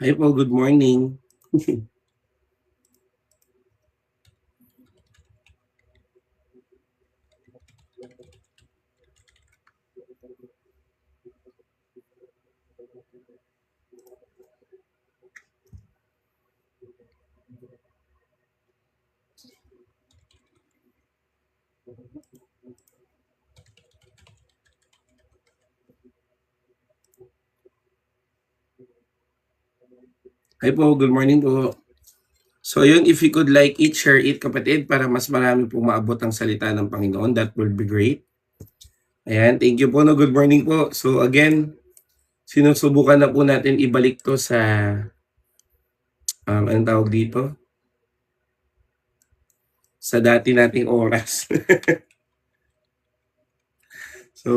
Hi po, good morning. Hi po, good morning po. So yun, if you could like it, share it kapatid para mas marami pong maabot ang salita ng Panginoon, that will be great. Ayan, thank you po, no, good morning po. So again, sinusubukan na po natin ibalik to sa, anong tawag dito? Sa dati nating oras. So,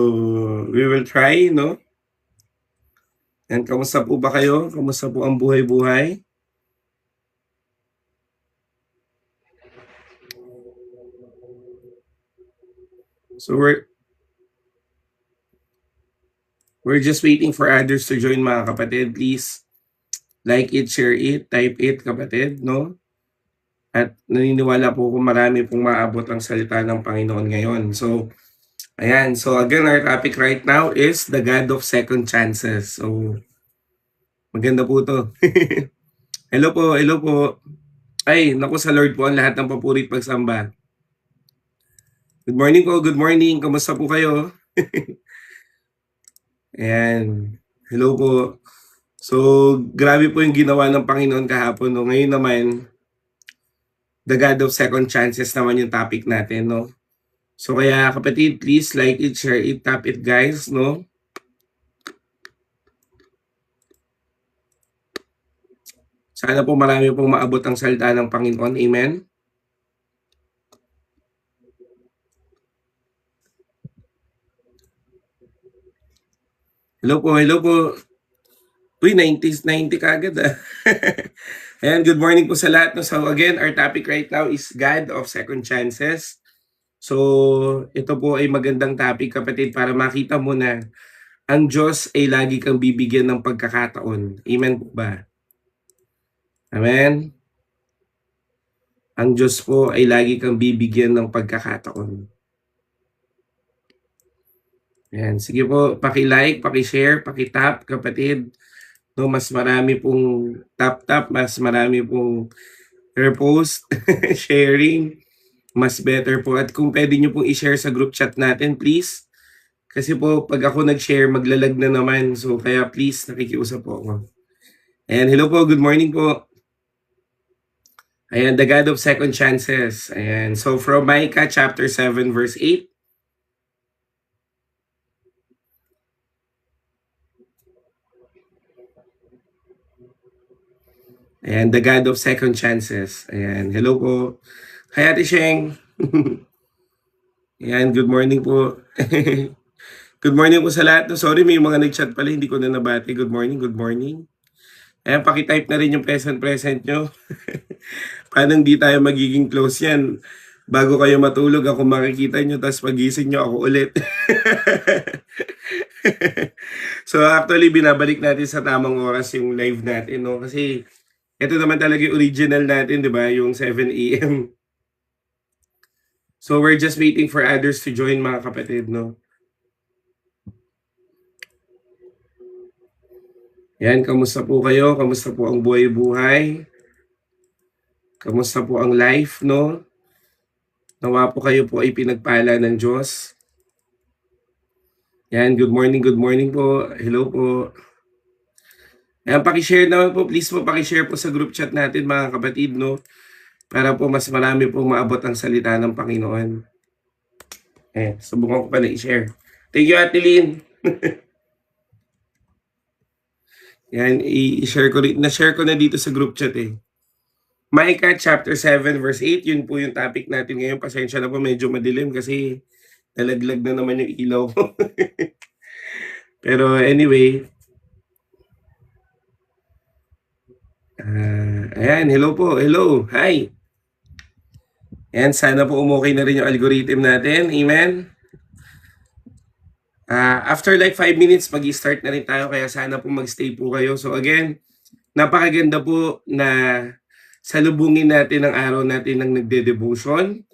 we will try, no? And kamusta po ba kayo? Kamusta po ang buhay-buhay? So we're just waiting for others to join mga kapatid. Please like it, share it, type it kapatid, no? At naniniwala po kung marami pong maabot ang salita ng Panginoon ngayon. So, ayan. So, again, our topic right now is the God of second chances. So, maganda po to. Hello po, hello po. Ay, naku sa Lord po ang lahat ng papuri at pagsamba. Good morning po, good morning. Kamusta po kayo? Ayan. Hello po. So, grabe po yung ginawa ng Panginoon kahapon. No? Ngayon naman, the God of second chances naman yung topic natin, no? So kaya kapatid, please like it, share it, tap it guys, no? Sana po marami pong maabot ang salita ng Panginoon. Amen? Hello po, hello po. Uy, 90s, 90 kagad ah. Ayan, good morning po sa lahat. No? So again, our topic right now is God of second chances. So ito po ay magandang topic kapatid para makita mo na ang Diyos ay lagi kang bibigyan ng pagkakataon. Amen po ba? Amen? Ang Diyos po ay lagi kang bibigyan ng pagkakataon. Ayan, sige po, paki-like, paki-share, paki-tap kapatid. No, mas marami pong tap-tap, mas marami pong repost, sharing, mas better po. At kung pwede nyo pong i-share sa group chat natin, please. Kasi po, pag ako nag-share, maglalag na naman. So, kaya please, nakikiusap po ako. Ayan, hello po, good morning po. Ayan, the God of second chances. Ayan, so from Micah chapter 7 verse 8. Ayan, the God of second chances. Ayan, hello po. Hi, Ate Sheng. Ayan, good morning po. Good morning po sa lahat. No, sorry, may mga nag-chat pala, hindi ko na nabati. Good morning, good morning. Ayan, pakitype na rin yung present nyo. Paano hindi tayo magiging close yan? Bago kayo matulog, ako makikita nyo, tapos pagising nyo, ako ulit. So actually, binabalik natin sa tamang oras yung live natin, no? Kasi ito naman talaga yung original natin, di ba? Yung 7 a.m. So we're just waiting for others to join mga kapatid, no? Yan, kamusta po kayo? Kamusta po ang buhay-buhay? Kamusta po ang life, no? Nawa po kayo po ay pinagpala ng Diyos. Yan, good morning po. Hello po. Yan, pakishare naman po. Please po, pakishare po sa group chat natin mga kapatid, no? Para po mas marami pong maabot ang salita ng Panginoon. Subukan ko pa na i-share. Thank you, Ate Lynn. Yan, i-share ko rin. Na-share ko na dito sa group chat eh. Micah chapter 7 verse 8, yun po yung topic natin ngayon. Pasensya na po, medyo madilim kasi nalaglag na naman yung ilaw ko. Pero anyway, ayan, hello po, hello, hi. Ayan, sana po umukay na rin yung algorithm natin. Amen. After like 5 minutes, mag-start na rin tayo. Kaya sana po mag-stay po kayo. So again, Napakaganda po na salubungin natin ang araw natin ng nagde-devotion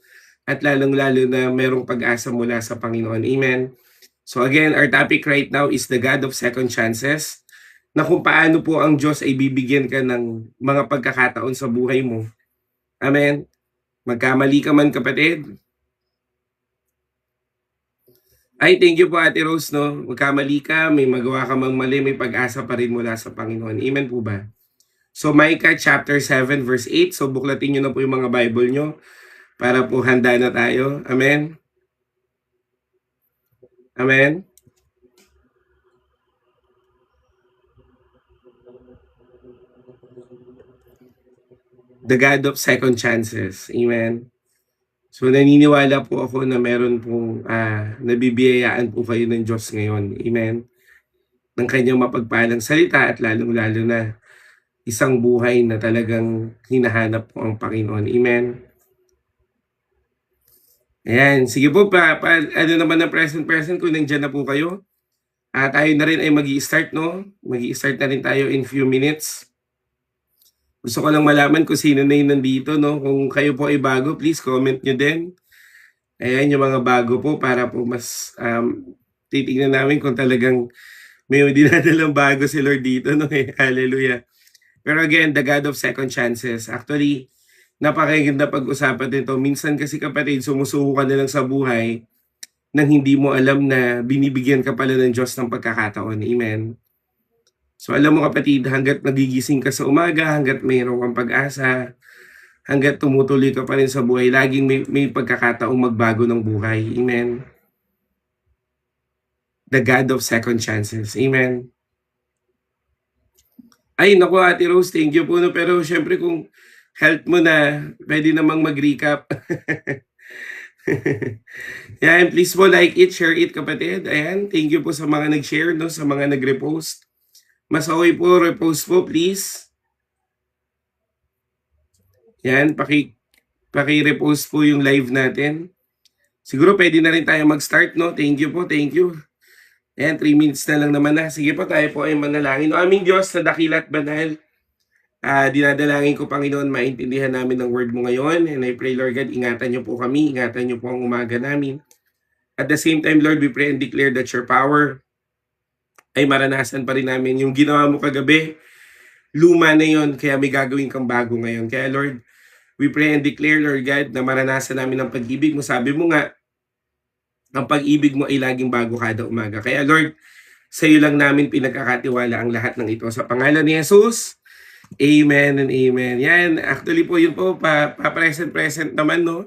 at lalong-lalo na merong pag-asa mula sa Panginoon. Amen. So again, our topic right now is the God of second chances, na kung paano po ang Diyos ay bibigyan ka ng mga pagkakataon sa buhay mo. Amen. Magkamali ka man, kapatid. Ay, thank you po, Ate Rose, no? Magkamali ka, may magawa ka mang mali, may pag-asa pa rin mula sa Panginoon. Amen po ba? So Micah chapter 7 verse 8. So buklatin niyo na po yung mga Bible nyo para po handa na tayo. Amen. Amen. The God of second chances. Amen. So naniniwala po ako na meron pong nabibiyayaan po kayo ng Diyos ngayon. Amen. Ng kanyang mapagpalang salita at lalong-lalo na isang buhay na talagang hinahanap po ang Panginoon. Amen. Ayan, sige po ano naman ang present kung nandiyan na po kayo. Tayo na rin ay magi-start, no? Magi-start na rin tayo in few minutes. Gusto ko lang malaman kung sino na yung nandito, no? Kung kayo po ay bago, please comment nyo din. Ayan, yung mga bago po para po mas titignan namin kung talagang may dinadalang bago si Lord dito, no? Hallelujah. Pero again, the God of second chances. Actually, napakaganda pag-usapan nito. Minsan kasi, kapatid, sumusuko ka na lang sa buhay nang hindi mo alam na binibigyan ka pala ng Diyos ng pagkakataon. Amen. So alam mo, kapatid, hanggat nagigising ka sa umaga, hanggat mayroon kang pag-asa, hanggat tumutuloy ka pa rin sa buhay, laging may pagkakataong magbago ng buhay. Amen. The God of second chances. Amen. Ay, naku, Ate Rose, thank you po. No? Pero syempre kung health mo na, pwede namang mag-recap. Yan, please po like it, share it, kapatid. Ayan, thank you po sa mga nag-share, no? Sa mga nag-repost. Mas okay po, repost po, please. Yan, paki-repost po yung live natin. Siguro pwede na rin tayo mag-start, no? Thank you po, thank you. Ayan, 3 minutes na lang naman na. Sige po, tayo po ay manalangin. O aming Diyos na dakila at banal, dinadalangin ko, Panginoon, maintindihan namin ng word mo ngayon. And I pray, Lord God, ingatan niyo po kami, ingatan niyo po ang umaga namin. At the same time, Lord, we pray and declare that your power ay maranasan pa rin namin. Yung ginawa mo kagabi, luma na yon, kaya may gagawin kang bago ngayon. Kaya Lord, we pray and declare, Lord God, na maranasan namin ang pag-ibig mo. Sabi mo nga, ang pag-ibig mo ay laging bago kada umaga. Kaya Lord, sa iyo lang namin pinagkakatiwala ang lahat ng ito. Sa pangalan ni Jesus, amen and amen. Yan, actually po yun po, pa-present naman, no?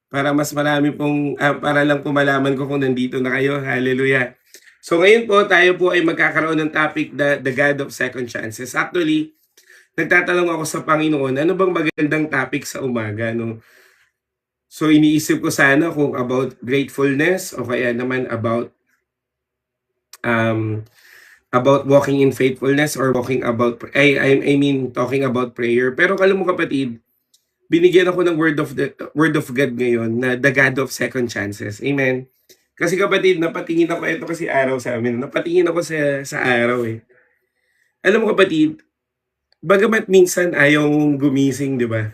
Para mas marami pong, para lang po malaman ko kung nandito na kayo. Hallelujah. So ngayon po, tayo po ay magkakaroon ng topic, the God of second chances. Actually, nagtatanong ako sa Panginoon, ano bang magandang topic sa umaga, no? So iniisip ko sana kung about gratefulness o kaya naman about walking in faithfulness or talking about prayer. Pero alam mo, kapatid, binigyan ako ng word of God ngayon na the God of second chances. Amen. Kasi kapatid, napatingin ako, ito kasi araw sa amin, napatingin ako sa araw eh. Alam mo, kapatid, bagamat minsan ayaw mong gumising, di ba?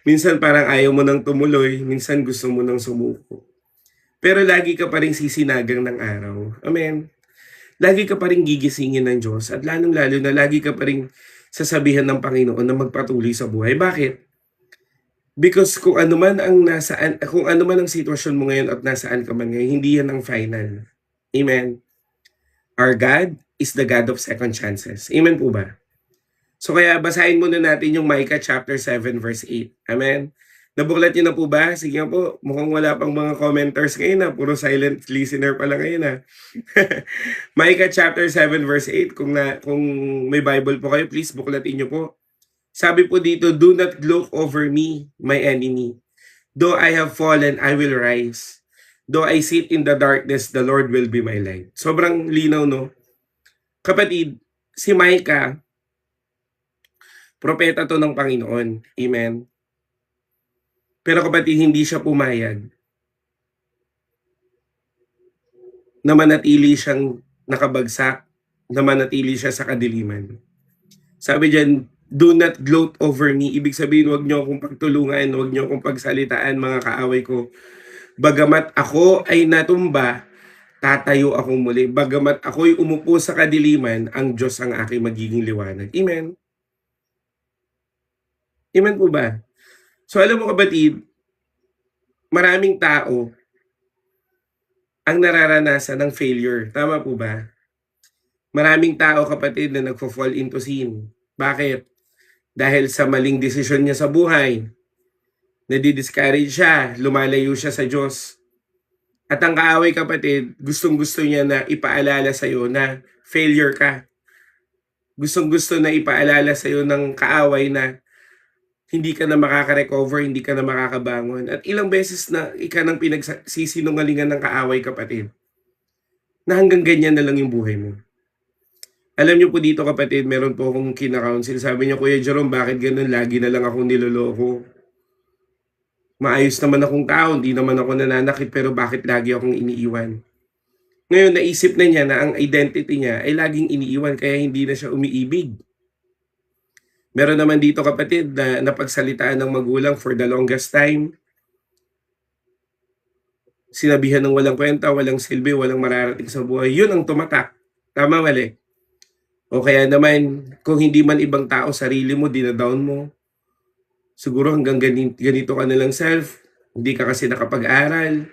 Minsan parang ayaw mo nang tumuloy, minsan gusto mo nang sumuko. Pero lagi ka pa rin sisinagang ng araw. Amen. Lagi ka pa rin gigisingin ng Diyos at lalong-lalo na lagi ka pa rin sasabihan ng Panginoon na magpatuloy sa buhay. Bakit? Because kung ano man ang sitwasyon mo ngayon at nasaan ka man ngayon, hindi yan ang final. Amen. Our God is the God of second chances. Amen po ba? So kaya basahin muna natin yung Micah chapter 7 verse 8. Amen. Nabuklat niyo na po ba? Sige po, mukhang wala pang mga commenters ngayon na. Puro silent listener pala ngayon na. Micah chapter 7 verse 8. Kung may Bible po kayo, please buklatin niyo po. Sabi po dito, do not gloat over me, my enemy. Though I have fallen, I will rise. Though I sit in the darkness, the Lord will be my light. Sobrang linaw, no? Kapatid, si Micah, propeta to ng Panginoon. Amen. Pero kapatid, hindi siya pumayag na manatili siyang nakabagsak, na manatili siya sa kadiliman. Sabi diyan, "Do not gloat over me." Ibig sabihin, wag niyo akong pagtulungan, wag niyo akong pagsalitaan mga kaaway ko. Bagamat ako ay natumba, tatayo akong muli. Bagamat ako'y umupo sa kadiliman, ang Diyos ang aking magiging liwanag. Amen? Amen po ba? So alam mo kapatid, maraming tao ang nararanasan ng failure. Tama po ba? Maraming tao kapatid na nagfo-fall into sin. Bakit? Dahil sa maling desisyon niya sa buhay. Nadi-discourage siya, lumalayo siya sa Diyos. At ang kaaway kapatid, gustong-gusto niya na ipaalala sa'yo na failure ka. Gustong-gusto na ipaalala sa'yo ng kaaway na hindi ka na makaka-recover, hindi ka na makakabangon. At ilang beses na ng pinagsisinungalingan ng kaaway kapatid, na hanggang ganyan na lang yung buhay mo. Alam niyo po dito kapatid, meron po akong kina-counsel. Sabi niya, Kuya Jerome, bakit ganun? Lagi na lang akong niloloko. Maayos naman akong tao, hindi naman ako nananakit, pero bakit lagi akong iniiwan? Ngayon, naisip na niya na ang identity niya ay laging iniiwan, kaya hindi na siya umiibig. Meron naman dito kapatid na napagsalitaan ng magulang for the longest time. Sinabihan ng walang kwenta, walang silbi, walang mararating sa buhay. Yun ang tumatak. Tama, mali? O kaya naman, kung hindi man ibang tao, sarili mo, dinadown mo. Siguro hanggang ganito ka na lang self, hindi ka kasi nakapag-aral,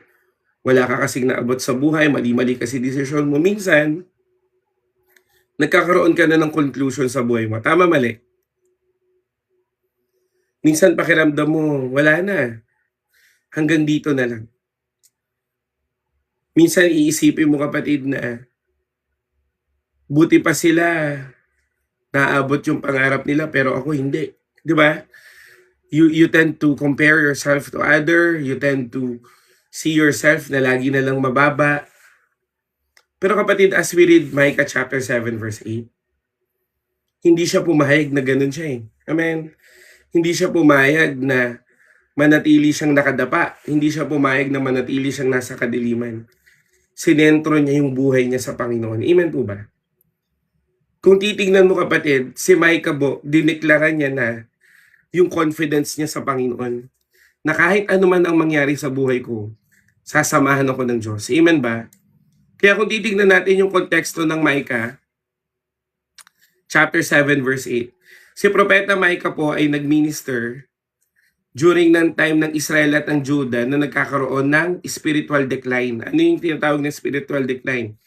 wala ka kasing naabot sa buhay, mali-mali kasi desisyon mo. Minsan, nagkakaroon ka na ng conclusion sa buhay mo. Tama, mali? Minsan pakiramdam mo, wala na. Hanggang dito na lang. Minsan iisipin mo kapatid na buti pa sila naabot yung pangarap nila pero ako hindi. Di ba? You tend to compare yourself to other, you tend to see yourself na lagi na lang mababa. Pero kapatid, as we read Micah chapter 7 verse 8, hindi siya pumayag na ganun siya eh. Amen? Hindi siya pumayag na manatili siyang nakadapa. Hindi siya pumayag na manatili siyang nasa kadiliman. Sinentro niya yung buhay niya sa Panginoon. Amen po ba? Kung titingnan mo kapatid, si Micah dineklara niya na yung confidence niya sa Panginoon. Na kahit ano man ang mangyari sa buhay ko, sasamahan ako ng Diyos. Amen ba? Kaya kung titingnan natin yung konteksto ng Micah, chapter 7 verse 8, si Propeta Micah po ay nagminister during ng time ng Israel at ng Judah na nagkakaroon ng spiritual decline. Ano yung tinatawag na spiritual decline?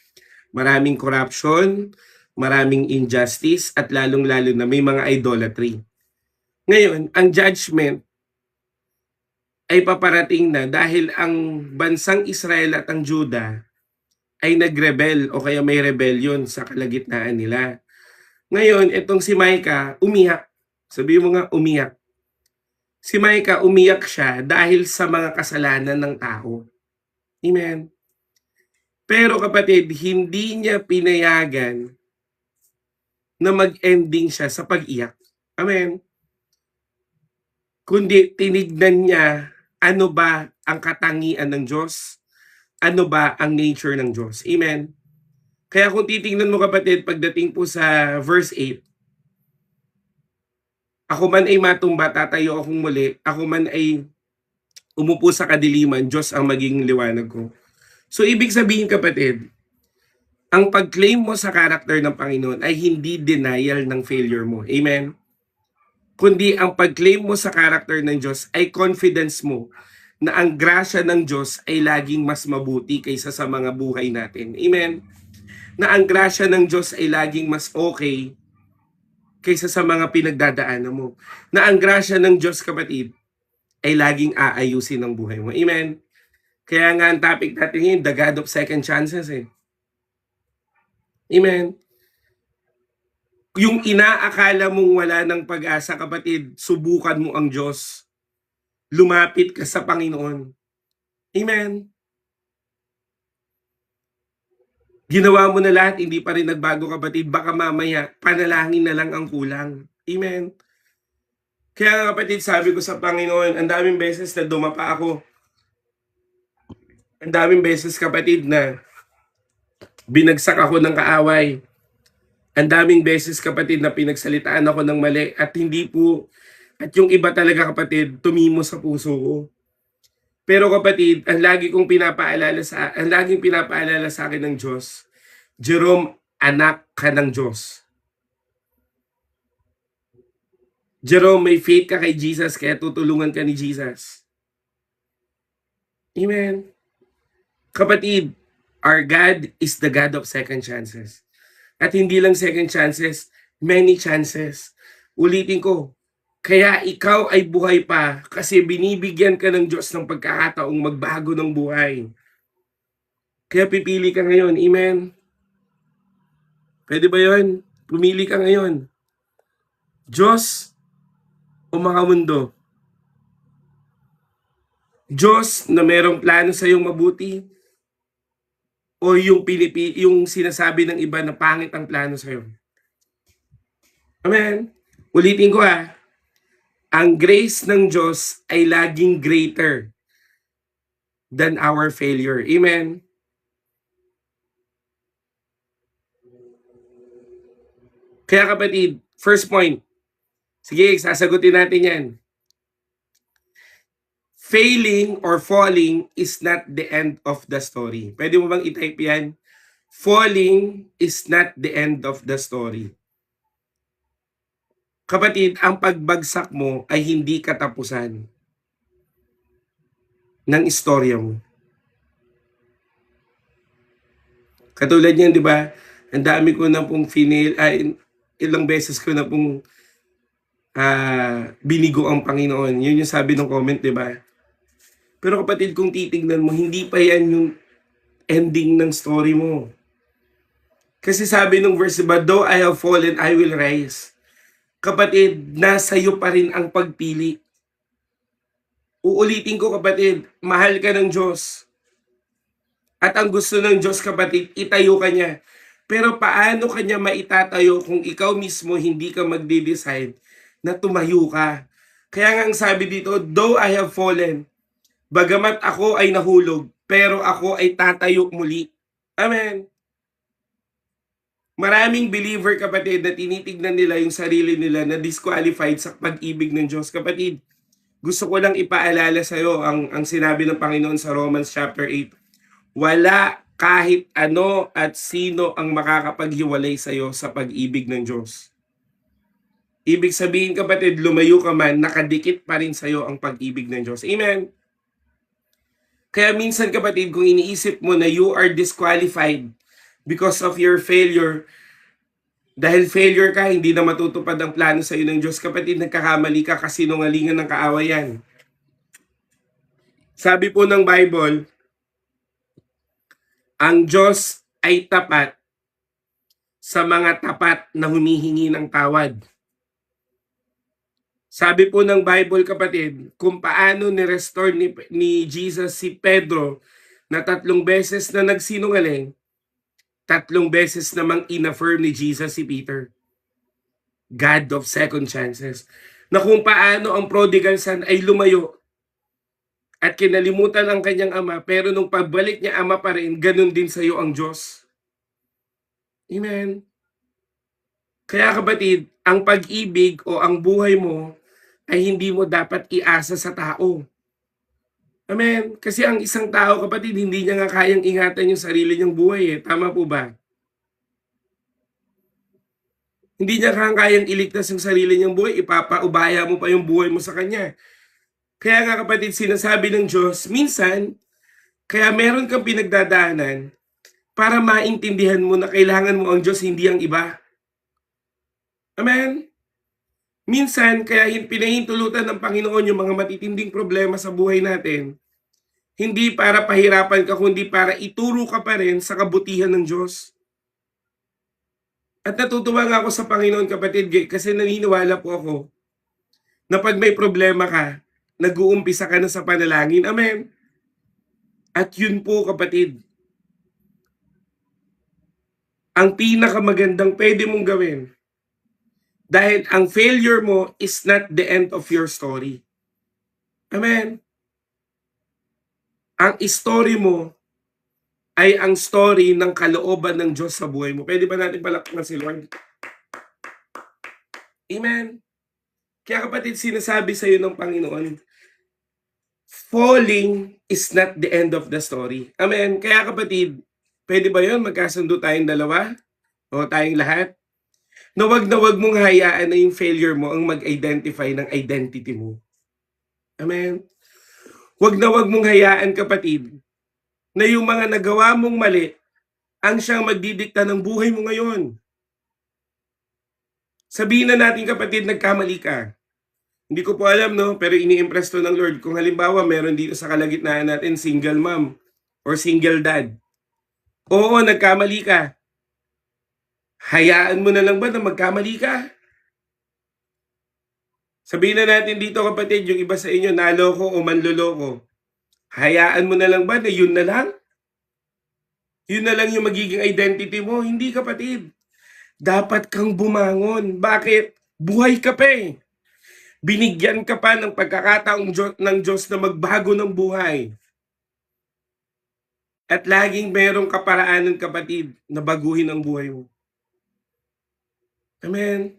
Maraming corruption, maraming injustice, at lalong-lalo na may mga idolatry. Ngayon, ang judgment ay paparating na dahil ang bansang Israel at ang Judah ay nagrebel o kaya may rebellion sa kalagitnaan nila. Ngayon, itong si Micah, umiyak. Sabi mo nga, umiyak. Si Micah, umiyak siya dahil sa mga kasalanan ng tao. Amen. Pero kapatid, hindi niya pinayagan na mag-ending siya sa pag-iyak. Amen. Kundi tinignan niya ano ba ang katangian ng Diyos, ano ba ang nature ng Diyos. Amen. Kaya kung titingnan mo kapatid, pagdating po sa verse 8, ako man ay matumba, tatayo akong muli, ako man ay umupo sa kadiliman, Diyos ang magiging liwanag ko. So ibig sabihin kapatid, ang pag-claim mo sa character ng Panginoon ay hindi denial ng failure mo. Amen? Kundi ang pag-claim mo sa character ng Diyos ay confidence mo na ang grasya ng Diyos ay laging mas mabuti kaysa sa mga buhay natin. Amen? Na ang grasya ng Diyos ay laging mas okay kaysa sa mga pinagdadaanan mo. Na ang grasya ng Diyos, kapatid, ay laging aayusin ang buhay mo. Amen? Kaya nga ang topic natin ngayon, the God of second chances eh. Amen? Yung inaakala mong wala ng pag-asa, kapatid, subukan mo ang Diyos. Lumapit ka sa Panginoon. Amen? Ginawa mo na lahat, hindi pa rin nagbago kapatid, baka mamaya, panalangin na lang ang kulang. Amen? Kaya kapatid, sabi ko sa Panginoon, ang daming beses na dumapa ako. Ang daming beses kapatid na binagsak ako ng kaaway. Ang daming beses kapatid na pinagsalitaan ako ng mali at hindi po at yung iba talaga kapatid tumimo sa puso ko. Pero kapatid, ang laging pinapaalala sa akin ng Diyos, Jerome, anak ka ng Diyos. Jerome, may faith ka kay Jesus kaya tutulungan ka ni Jesus. Amen. Kapatid, our God is the God of second chances. At hindi lang second chances, many chances. Ulitin ko, kaya ikaw ay buhay pa kasi binibigyan ka ng Diyos ng pagkakataong magbago ng buhay. Kaya pipili ka ngayon, amen? Pwede ba yun? Pumili ka ngayon. Diyos o mga mundo? Diyos na merong plano sa iyong mabuti o yung sinasabi ng iba na pangit ang plano sa iyo? Amen? Ulitin ko ang grace ng Diyos ay laging greater than our failure. Amen? Kaya kapatid, first point. Sige, sasagutin natin yan. Failing or falling is not the end of the story. Pwede mo bang i-type yan? Falling is not the end of the story. Kapatid, ang pagbagsak mo ay hindi katapusan ng istorya mo. Katulad niyan, di ba? Ang dami ko na pong ilang beses ko na pong binigo ang Panginoon. Yun yung sabi ng comment, di ba? Pero kapatid, kung titignan mo, hindi pa yan yung ending ng story mo. Kasi sabi ng verse, but though I have fallen, I will rise. Kapatid, nasa iyo pa rin ang pagpili. Uulitin ko kapatid, mahal ka ng Diyos. At ang gusto ng Diyos kapatid, itayo ka niya. Pero paano kanya maitatayo kung ikaw mismo hindi ka magde-decide na tumayo ka? Kaya nga ang sabi dito, though I have fallen, bagamat ako ay nahulog, pero ako ay tatayo muli. Amen. Maraming believer kapatid na tinitignan nila yung sarili nila na disqualified sa pag-ibig ng Diyos. Kapatid, gusto ko lang ipaalala sa iyo ang sinabi ng Panginoon sa Romans chapter 8. Wala kahit ano at sino ang makakapaghiwalay sa iyo sa pag-ibig ng Diyos. Ibig sabihin kapatid, lumayo ka man, nakadikit pa rin sa iyo ang pag-ibig ng Diyos. Amen. Kaya minsan kapatid, kung iniisip mo na you are disqualified because of your failure, dahil failure ka, hindi na matutupad ang plano sa iyo ng Diyos, kapatid, nagkakamali ka kasi nungalingan ng kaawayan. Sabi po ng Bible, ang Diyos ay tapat sa mga tapat na humihingi ng tawad. Sabi po ng Bible kapatid, kung paano ni-restore ni Jesus si Pedro na 3 beses na nagsinungaling, 3 beses namang in-affirm ni Jesus si Peter. God of second chances. Na kung paano ang prodigal son ay lumayo at kinalimutan ang kanyang ama, pero nung pagbalik niya ama pa rin, ganun din sa iyo ang Diyos. Amen. Kaya kapatid, ang pag-ibig o ang buhay mo ay hindi mo dapat iasa sa tao. Amen. Kasi ang isang tao kapatid, hindi niya nga kayang ingatan yung sarili niyang buhay. Tama po ba? Hindi niya kayang iligtas yung sarili niyang buhay. Ipapaubaya mo pa yung buhay mo sa kanya. Kaya nga kapatid, sinasabi ng Diyos, minsan, kaya meron kang pinagdadaanan para maintindihan mo na kailangan mo ang Diyos, hindi ang iba. Amen? Minsan, kaya pinahintulutan ng Panginoon yung mga matitinding problema sa buhay natin, hindi para pahirapan ka, kundi para ituro ka pa rin sa kabutihan ng Diyos. At natutuwa nga ako sa Panginoon kapatid, kasi naniniwala po ako na pag may problema ka, nag-uumpisa ka na sa panalangin. Amen? At yun po kapatid, ang pinakamagandang pwede mong gawin. Dahil ang failure mo is not the end of your story. Amen? Ang story mo ay ang story ng kalooban ng Diyos sa buhay mo. Pwede ba natin palakpakan si Lord? Amen? Kaya kapatid, sinasabi sa'yo ng Panginoon, falling is not the end of the story. Amen? Kaya kapatid, pwede ba yun? Magkasundo tayong dalawa? O tayong lahat? Na wag mong hayaan na yung failure mo ang mag-identify ng identity mo. Amen? Wag mong hayaan kapatid, na yung mga nagawa mong mali, ang siyang magdidikta ng buhay mo ngayon. Sabihin na natin kapatid, nagkamali ka. Hindi ko po alam, no? Pero ini-impress to ng Lord. Kung halimbawa, meron dito sa kalagitnaan natin single mom or single dad. Oo, nagkamali ka. Hayaan mo na lang ba na magkamali ka? Sabihin na natin dito kapatid, yung iba sa inyo naloko o manloloko. Hayaan mo na lang ba na yun na lang? Yun na lang yung magiging identity mo? Hindi kapatid. Dapat kang bumangon. Bakit? Buhay ka pa eh. Binigyan ka pa ng pagkakataong ng Diyos na magbago ng buhay. At laging merong kaparaanan kapatid na baguhin ang buhay mo. Amen.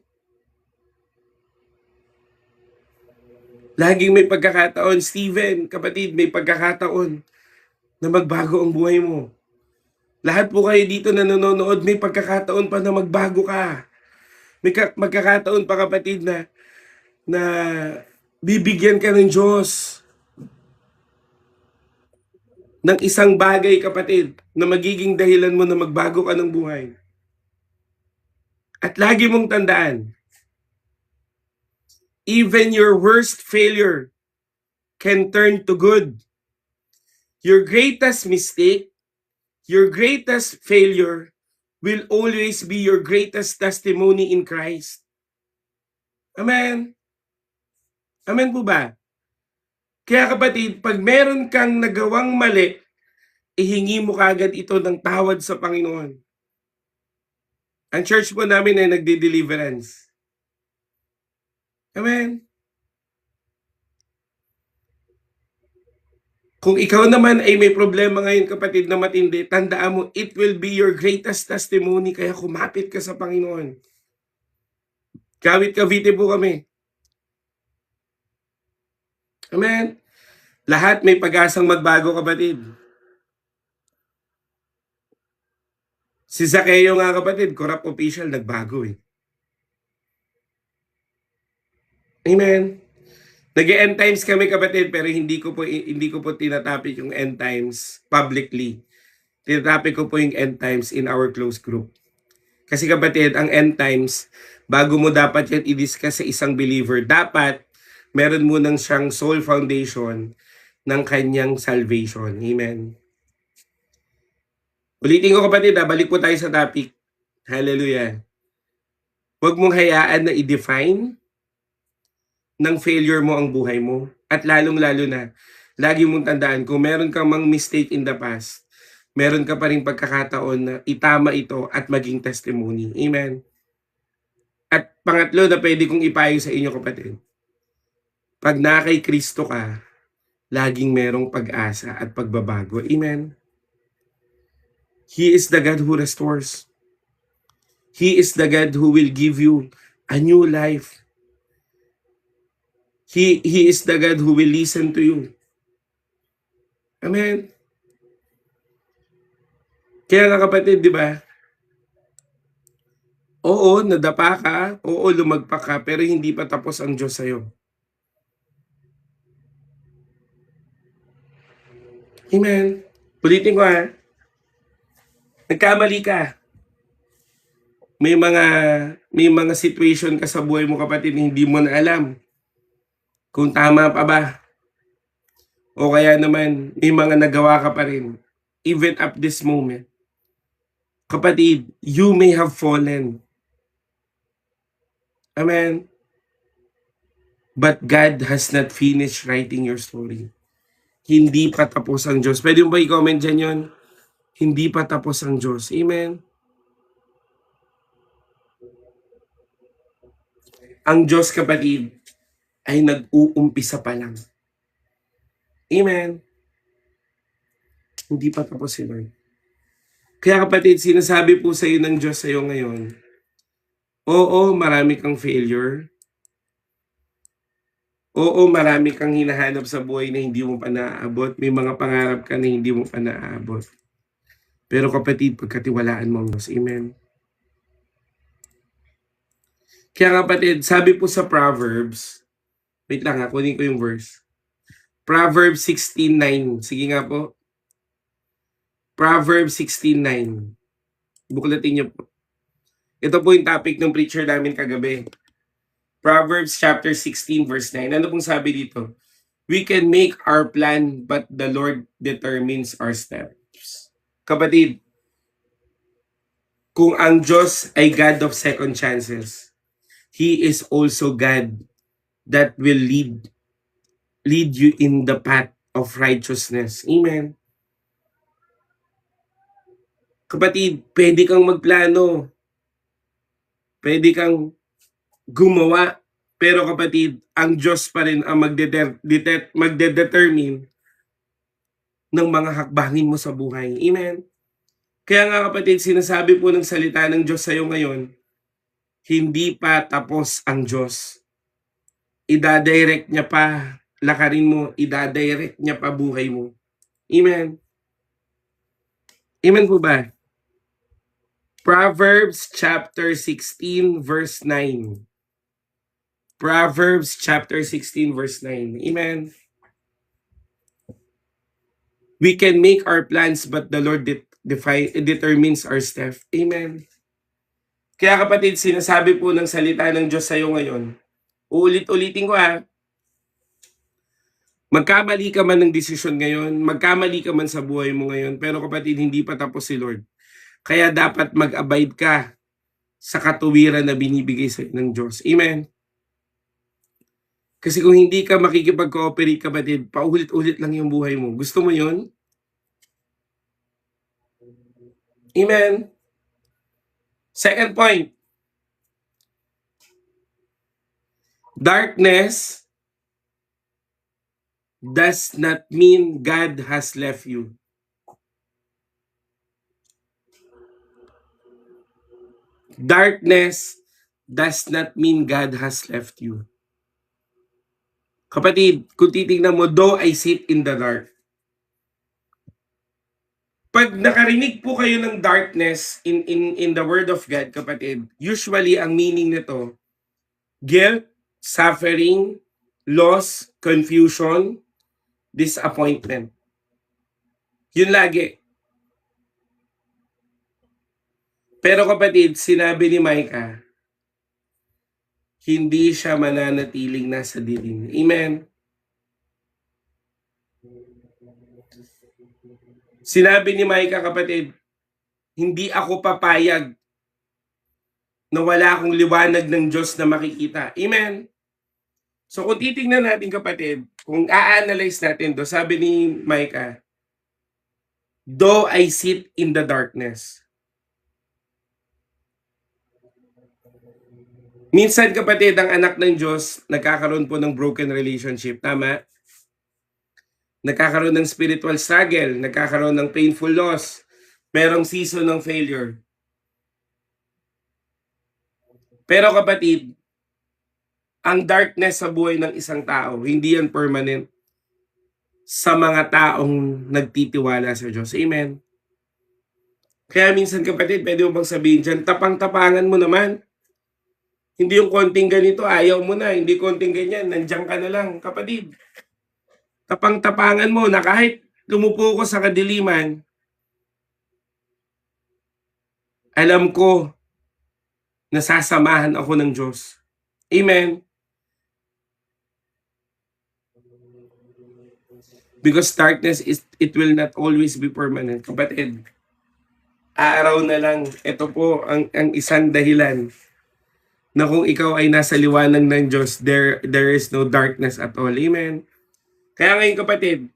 Laging may pagkakataon, Steven, kapatid, may pagkakataon na magbago ang buhay mo. Lahat po kayo dito na nanonood, may pagkakataon pa na magbago ka. May magkakataon pa kapatid na bibigyan ka ng Diyos ng isang bagay kapatid na magiging dahilan mo na magbago ka ng buhay. At lagi mong tandaan, even your worst failure can turn to good. Your greatest mistake, your greatest failure will always be your greatest testimony in Christ. Amen? Amen po ba? Kaya kapatid, pag meron kang nagawang mali, ihingi mo kagad ito ng tawad sa Panginoon. Ang church po namin ay nagdi-deliverance. Amen? Kung ikaw naman ay may problema ngayon kapatid na matindi, tandaan mo, it will be your greatest testimony kaya kumapit ka sa Panginoon. Kawit Cavite po kami. Amen? Lahat may pag-asang magbago kapatid. Si Zaccheo nga kapatid, corrupt official, nagbago eh. Amen? Nag-end times kami kapatid, pero hindi ko po tinatapik yung end times publicly. Tinatapik ko po yung end times in our close group. Kasi kapatid, ang end times, bago mo dapat yan i-discuss sa isang believer, dapat meron mo nang siyang soul foundation ng kanyang salvation. Amen. Ulitin ko kapatid, balik po tayo sa topic. Hallelujah. Huwag mong hayaan na i-define ng failure mo ang buhay mo. At lalong-lalo na, lagi mong tandaan, kung meron kang mang mistake in the past, meron ka pa rin pagkakataon na itama ito at maging testimony. Amen. At pangatlo na pwede kong ipayo sa inyo kapatid, pag na kay Kristo ka, laging merong pag-asa at pagbabago. Amen. He is the God who restores. He is the God who will give you a new life. He is the God who will listen to you. Amen. Kaya nga kapatid, di ba? Oo, nadapa ka. Oo, lumagpak ka. Pero hindi pa tapos ang Diyos sa'yo. Amen. Ulitin ko ha. Nagkamali ka. May mga situation ka sa buhay mo kapatid na hindi mo na alam kung tama pa ba. O kaya naman may mga nagawa ka pa rin. Even up this moment. Kapatid, you may have fallen. Amen. But God has not finished writing your story. Hindi pa tapos ang Diyos. Pwede mo ba i-comment dyan yun? Hindi pa tapos ang Diyos. Amen. Ang Diyos kapatid ay nag-uumpisa pa lang. Amen. Hindi pa tapos si Lord. Kaya kapatid, sinasabi po sa iyo ng Diyos sa iyo ngayon, Oo, marami kang failure. Oo, marami kang hinahanap sa buhay na hindi mo pa naaabot. May mga pangarap ka na hindi mo pa naaabot. Pero kapatid, pagkatiwalaan mo ang Diyos. Amen. Kaya kapatid, sabi po sa Proverbs, wait lang ha, kunin ko yung verse. Proverbs 16:9. Sige nga po. Proverbs 16:9. Buklatin niyo po. Ito po yung topic ng preacher namin kagabi. Proverbs chapter 16 verse 9. Ano pong sabi dito? We can make our plan, but the Lord determines our steps. Kapatid, kung ang Diyos ay God of second chances, He is also God that will lead you in the path of righteousness. Amen. Kapatid, pwede kang magplano, pwede kang gumawa, pero kapatid, ang Diyos pa rin ang magdedetermine ng mga hakbangin mo sa buhay. Amen. Kaya nga kapatid, sinasabi po ng salita ng Diyos sa iyo ngayon, hindi pa tapos ang Diyos. Ida-direct niya pa lakarin mo, ida-direct niya pa buhay mo. Amen. Amen po ba? Proverbs chapter 16 verse 9. Proverbs chapter 16 verse 9. Amen. We can make our plans, but the Lord determines our step. Amen. Kaya kapatid, sinasabi po ng salita ng Diyos sa iyo ngayon, uulit-ulitin ko magkamali ka man ng desisyon ngayon, magkamali ka man sa buhay mo ngayon, pero kapatid, hindi pa tapos si Lord. Kaya dapat mag-abide ka sa katuwiran na binibigay sa ng Diyos. Amen. Kasi kung hindi ka makikipag-cooperate, kapatid, paulit-ulit lang yung buhay mo. Gusto mo yun? Amen. Second point. Darkness does not mean God has left you. Darkness does not mean God has left you. Kapatid, kung titignan mo, though I sit in the dark. Pag nakarinig po kayo ng darkness in the word of God, kapatid, usually ang meaning nito, guilt, suffering, loss, confusion, disappointment. Yun lagi. Pero kapatid, sinabi ni Micah, hindi siya mananatiling nasa dilim. Amen. Sinabi ni Micah, kapatid, hindi ako papayag na wala akong liwanag ng Diyos na makikita. Amen. So kung titingnan natin kapatid, kung a-analyze natin do, sabi ni Micah, though I sit in the darkness. Minsan kapatid, ang anak ng Diyos, nagkakaroon po ng broken relationship. Tama? Nagkakaroon ng spiritual struggle, nagkakaroon ng painful loss, merong season ng failure. Pero kapatid, ang darkness sa buhay ng isang tao, hindi yan permanent sa mga taong nagtitiwala sa Diyos. Amen. Kaya minsan kapatid, pwede mo bang sabihin dyan, tapang-tapangan mo naman. Hindi yung konting ganito, ayaw mo na. Hindi konting ganyan, nandiyan ka na lang. Kapatid, tapang-tapangan mo na kahit lumupo ko sa kadiliman, alam ko nasasamahan ako ng Diyos. Amen. Because darkness, it will not always be permanent. Kapatid, araw na lang, ito po ang isang dahilan na kung ikaw ay nasa liwanag ng Diyos, there is no darkness at all. Amen. Kaya ngayon kapatid,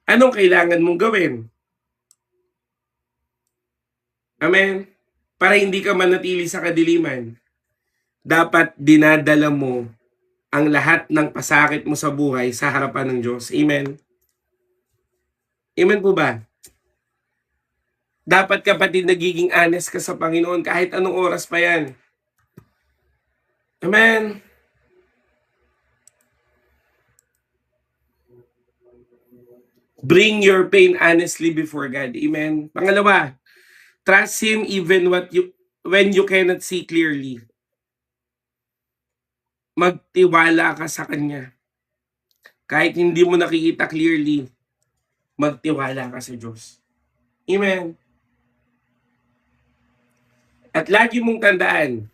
anong kailangan mong gawin? Amen. Para hindi ka manatili sa kadiliman, dapat dinadala mo ang lahat ng pasakit mo sa buhay sa harapan ng Diyos. Amen. Amen po ba? Dapat kapatid nagiging honest ka sa Panginoon kahit anong oras pa yan. Amen. Bring your pain honestly before God. Amen. Pangalawa, trust Him even when you cannot see clearly. Magtiwala ka sa Kanya. Kahit hindi mo nakikita clearly, magtiwala ka sa Diyos. Amen. At lagi mong tandaan,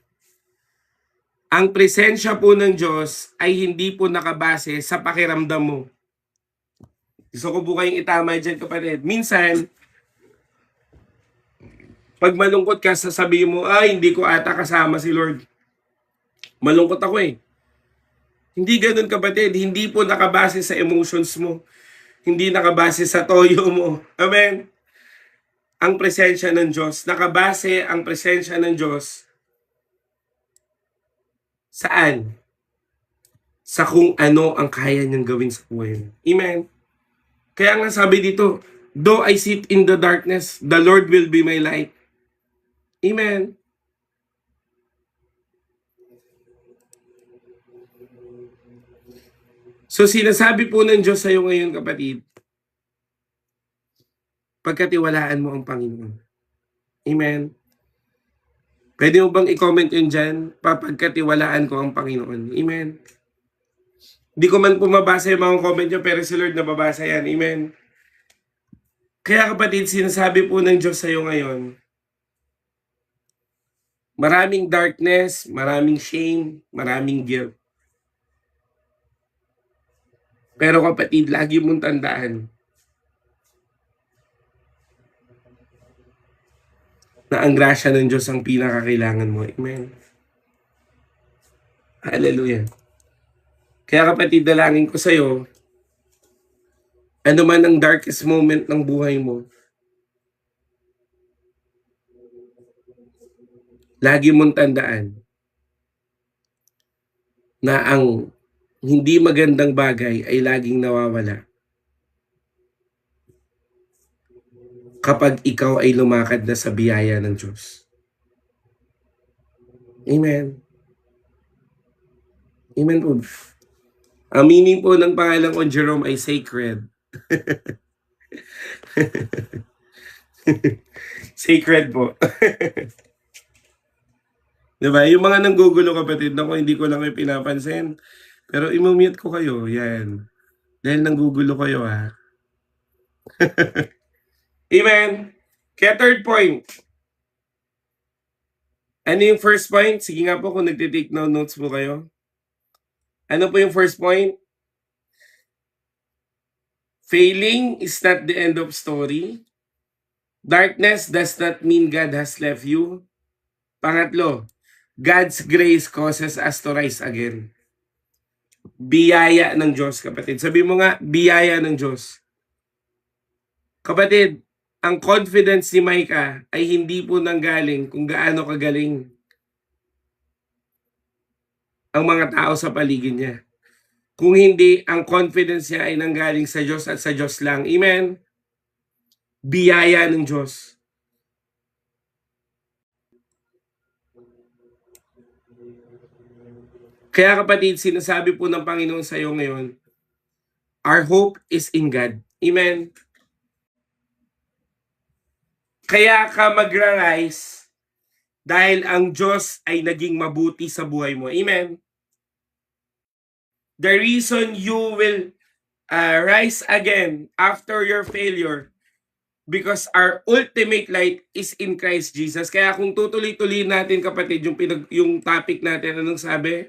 ang presensya po ng Diyos ay hindi po nakabase sa pakiramdam mo. Gusto ko po kayong itama dyan, kapatid. Minsan, pag malungkot ka, sasabihin mo, hindi ko ata kasama si Lord. Malungkot ako eh. Hindi ganun, kapatid. Hindi po nakabase sa emotions mo. Hindi nakabase sa toyo mo. Amen. Ang presensya ng Diyos. Nakabase ang presensya ng Diyos. Saan? Sa kung ano ang kaya niyang gawin sa buhay mo. Amen. Kaya nga sabi dito, though I sit in the darkness, the Lord will be my light. Amen. So sinasabi po ng Diyos sa iyo ngayon, kapatid, pagkatiwalaan mo ang Panginoon. Amen. Pwede mo bang i-comment yun dyan? Papagkatiwalaan ko ang Panginoon. Amen. Hindi ko man pumabasa yung mga comment nyo, pero si Lord nababasa yan. Amen. Kaya kapatid, sinasabi po ng Diyos sa iyo ngayon, maraming darkness, maraming shame, maraming guilt. Pero kapatid, lagi mong tandaan na ang grasya ng Diyos ang pinakakailangan mo. Amen. Hallelujah. Kaya kapatid, dalangin ko sa iyo, ano man ang darkest moment ng buhay mo, lagi mong tandaan na ang hindi magandang bagay ay laging nawawala kapag ikaw ay lumakad na sa biyaya ng Diyos. Amen. Amen po. Ang meaning po ng pangalan ko, Jerome, ay sacred. Sacred po. Diba? Yung mga nanggugulo, kapatid, naku, hindi ko lang kayo pinapansin. Pero imumute ko kayo, yan. Dahil nanggugulo kayo, ha. Amen. Kaya third point. Ano yung first point? Sige nga po kung nagtitake notes po kayo. Ano po yung first point? Failing is not the end of story. Darkness does not mean God has left you. Pangatlo, God's grace causes us to rise again. Biyaya ng Diyos, kapatid. Sabi mo nga, biyaya ng Diyos. Kapatid, ang confidence ni Micah ay hindi po nanggaling kung gaano kagaling ang mga tao sa paligid niya. Kung hindi, ang confidence niya ay nanggaling sa Diyos at sa Diyos lang. Amen? Biyaya ng Diyos. Kaya kapatid, sinasabi po ng Panginoon sa iyo ngayon, our hope is in God. Amen? Kaya ka magra-rise dahil ang Diyos ay naging mabuti sa buhay mo. Amen? The reason you will rise again after your failure because our ultimate light is in Christ Jesus. Kaya kung tutuloy-tuloy natin, kapatid, yung topic natin, anong sabi?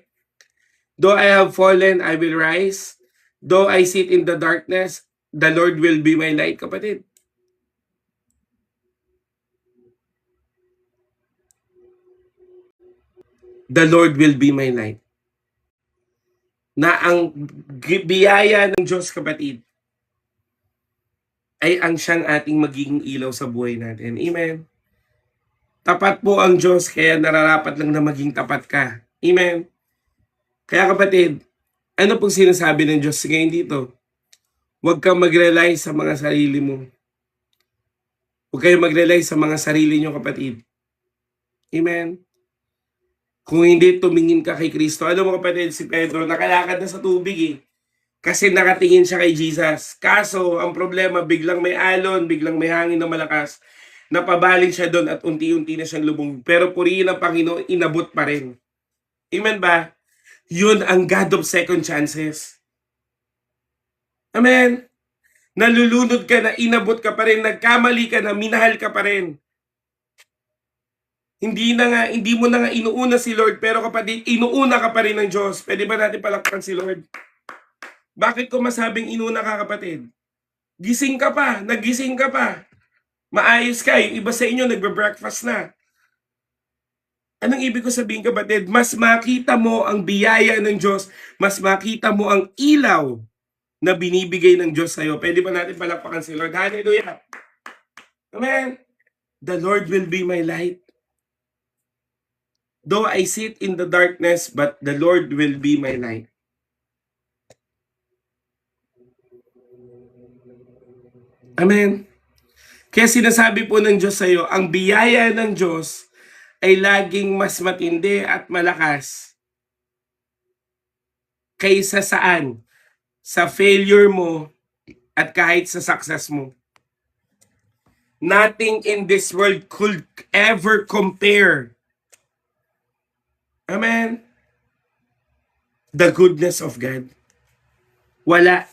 Though I have fallen, I will rise. Though I sit in the darkness, the Lord will be my light, kapatid. The Lord will be my light. Na ang biyaya ng Diyos, kapatid, ay ang siyang ating magiging ilaw sa buhay natin. Amen. Tapat po ang Diyos, kaya nararapat lang na maging tapat ka. Amen. Kaya kapatid, ano pong sinasabi ng Diyos ngayon dito? Huwag kang mag-rely sa mga sarili mo. Huwag kayong mag-rely sa mga sarili nyo, kapatid. Amen. Kung hindi tumingin ka kay Kristo. Alam mo kapatid, si Pedro nakalakad na sa tubig eh. Kasi nakatingin siya kay Jesus. Kaso, ang problema, biglang may alon, biglang may hangin na malakas. Napabaling siya doon at unti-unti na siyang lubog. Pero purihin ang Panginoon, inabot pa rin. Amen ba? Yun ang God of second chances. Amen. Nalulunod ka na, inabot ka pa rin, nagkamali ka na, minahal ka pa rin. Hindi mo na nga inuuna si Lord, pero kapatid, inuuna ka pa rin ng Diyos. Pwede ba natin palakpan si Lord? Bakit ko masabing inuna ka, kapatid? Gising ka pa, nagising ka pa. Maayos ka, yung iba sa inyo nagbe-breakfast na. Anong ibig ko sabihin, kapatid? Mas makita mo ang biyaya ng Diyos, mas makita mo ang ilaw na binibigay ng Diyos sa'yo. Pwede ba natin palakpakan si Lord? Hallelujah! Amen! The Lord will be my light. Though I sit in the darkness, but the Lord will be my light. Amen. Kaya sinasabi po ng Diyos sa iyo, ang biyaya ng Diyos ay laging mas matindi at malakas kaysa saan? Sa failure mo at kahit sa success mo. Nothing in this world could ever compare. Amen. The goodness of God. Wala.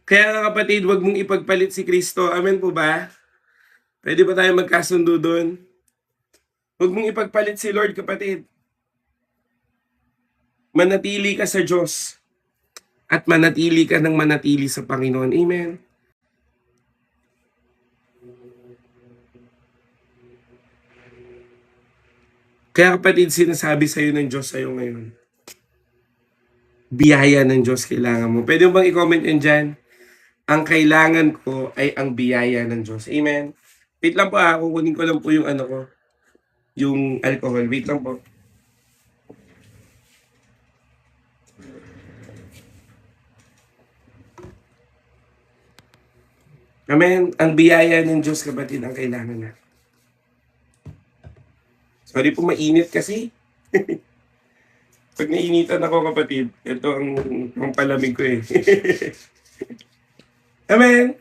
Kaya kapatid, wag mong ipagpalit si Kristo. Amen po ba? Pwede ba tayo magkasundo doon? Huwag mong ipagpalit si Lord, kapatid. Manatili ka sa Diyos at manatili ka ng manatili sa Panginoon. Amen. Kaya kapatid, sinasabi sa iyo ng Diyos sa iyo ngayon. Biyaya ng Diyos kailangan mo. Pwede mo bang i-comment yan dyan? Ang kailangan ko ay ang biyaya ng Diyos. Amen. Wait lang po kukunin ko lang po yung ano ko. Yung alcohol. Wait lang po. Amen. Ang biyaya ng Diyos, kapatid, ang kailangan na. Sorry po, mainit kasi. Pag nainitan ako, kapatid, ito ang palamig ko eh. Amen.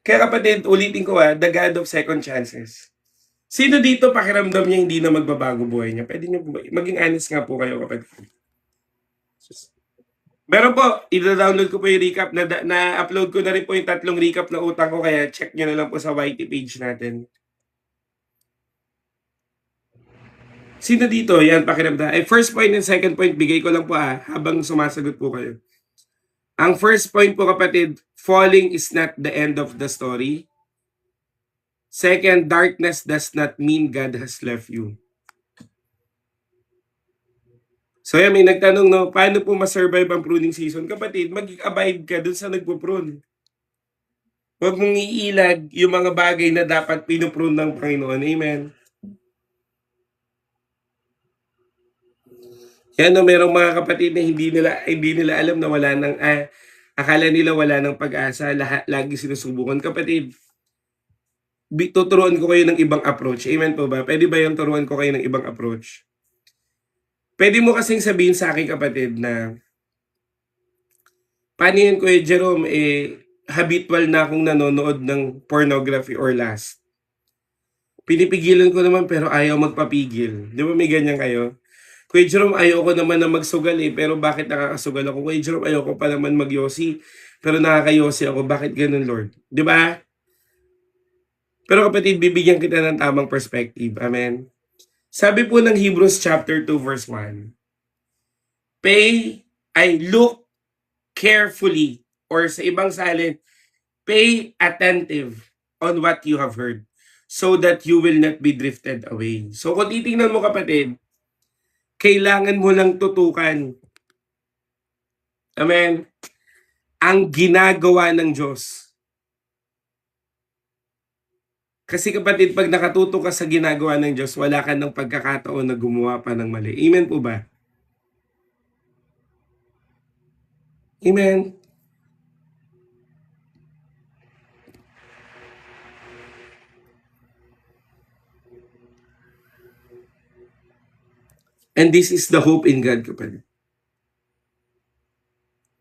Kaya kapatid, ulitin ko the God of second chances. Sino dito pakiramdam niya hindi na magbabago buhay niya? Pwede niyo maging honest nga po kayo, kapatid. Meron po, i-download ko po yung recap. Na-upload ko na rin po yung 3 recap na utang ko, kaya check nyo na lang po sa YT page natin. Sino dito? Yan, pakiramdam. First point and second point, bigay ko lang po habang sumasagot po kayo. Ang first point po, kapatid, falling is not the end of the story. Second, darkness does not mean God has left you. So yan, may nagtanong, no, paano po masurvive ang pruning season? Kapatid, mag-abide ka dun sa nagpo-prune. Huwag mong iilag yung mga bagay na dapat pinuprune ng Panginoon. Amen. Yan, no, merong mga kapatid na hindi nila alam na wala nang akala nila wala nang pag-asa, lagi sinusubukan. Kapatid, tuturuan ko kayo ng ibang approach. Amen po ba? Pwede ba yung turuan ko kayo ng ibang approach? Pwede mo kasing sabihin sa akin, kapatid, na paano yun, Kuya Jerome, habitual na akong nanonood ng pornography or lust. Pinipigilan ko naman pero ayaw magpapigil. Di ba may ganyan kayo? Kuya Jerome, ayoko naman na magsugal pero bakit nakakasugal ako? Kuya Jerome, ayoko pa naman magyosi, pero nakakayosi ako. Bakit ganun, Lord? Di ba? Pero kapatid, bibigyan kita ng tamang perspective. Amen? Sabi po ng Hebrews chapter 2 verse 1, look carefully, or sa ibang salin, pay attentive on what you have heard so that you will not be drifted away. So kung titingnan mo, kapatid, kailangan mo lang tutukan. Amen? Ang ginagawa ng Diyos. Kasi kapatid, pag nakatuto ka sa ginagawa ng Diyos, wala ka ng pagkakataon na gumawa pa ng mali. Amen po ba? Amen? And this is the hope in God, kapatid.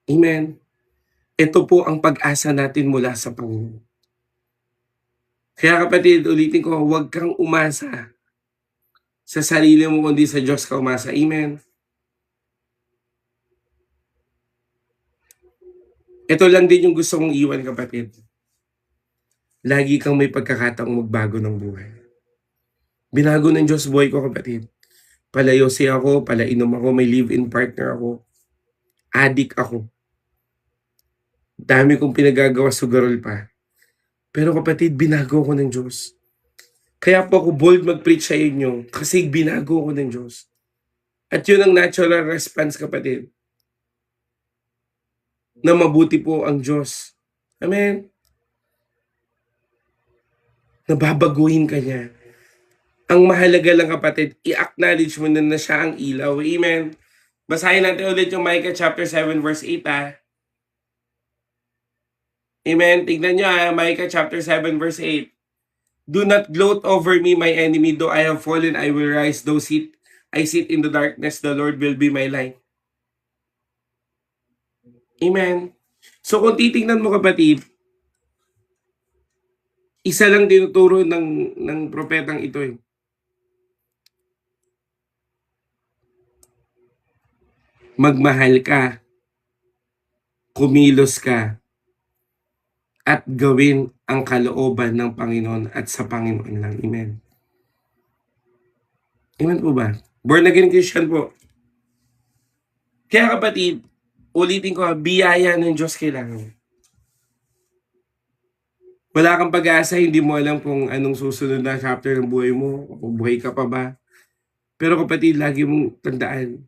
Amen. Ito po ang pag-asa natin mula sa Panginoon. Kaya kapatid, ulitin ko, huwag kang umasa sa sarili mo kundi sa Diyos ka umasa. Amen. Ito lang din yung gusto kong iwan, kapatid. Lagi kang may pagkakataong magbago ng buhay. Binago ng Diyos buhay ko, kapatid. Palayosi ako, palainom ako, may live-in partner ako. Addict ako. Dami kong pinagagawa, sugarol pa. Pero kapatid, binago ko ng Diyos. Kaya po ako bold mag-preach sa inyo kasi binago ko ng Diyos. At yun ang natural response, kapatid. Na mabuti po ang Diyos. Amen. Nababaguhin ka niya. Ang mahalaga lang, kapatid, i-acknowledge mo na siya ang ilaw. Amen. Basahin natin ulit yung Micah chapter 7 verse 8. Amen. Tignan nyo Micah chapter 7 verse 8. Do not gloat over me, my enemy. Though I have fallen, I will rise. Though I sit in the darkness, the Lord will be my light. Amen. So kung titingnan mo, kapatid, isa lang tinuturo ng propetang ito eh. Magmahal ka, kumilos ka, at gawin ang kalooban ng Panginoon at sa Panginoon lang. Amen. Amen po ba? Born again Christian po. Kaya kapatid, ulitin ko, biyaya ng Diyos kailangan. Wala kang pag-asa, hindi mo alam kung anong susunod na chapter ng buhay mo, kung buhay ka pa ba. Pero kapatid, lagi mong tandaan,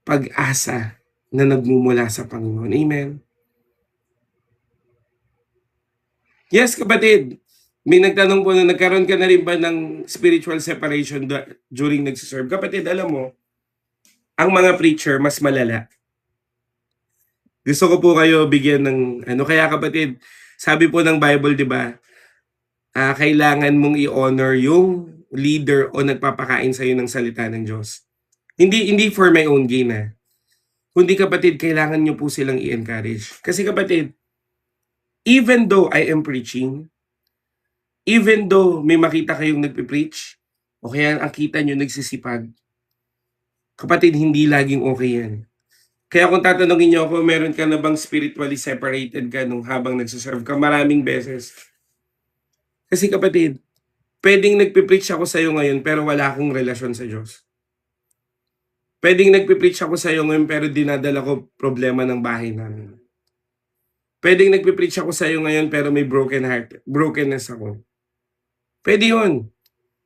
pag-asa na nagmumula sa Panginoon. Amen. Yes, kapatid. May nagtanong po na nagkaroon ka na rin ba ng spiritual separation during nagsiserve? Kapatid, alam mo, ang mga preacher mas malala. Gusto ko po kayo bigyan ng kaya kapatid, sabi po ng Bible, di ba? Kailangan mong i-honor yung leader o nagpapakain sa iyo ng salita ng Diyos. Hindi for my own gain Kundi kapatid, kailangan nyo po silang i-encourage. Kasi kapatid, even though I am preaching, even though may makita kayong nagpipreach, o kaya ang kita nyo nagsisipag, kapatid, hindi laging okay yan. Kaya kung tatanungin nyo ako, meron ka na bang spiritually separated ka nung habang nagsiserve ka? Maraming beses. Kasi kapatid, pwedeng nagpipreach ako sa'yo ngayon pero wala akong relasyon sa Diyos. Pwedeng nagpipreach ako sa'yo ngayon pero dinadala ko problema ng bahay namin. Pwedeng nagpipreach ako sa'yo ngayon pero may brokenness ako. Pwede yun.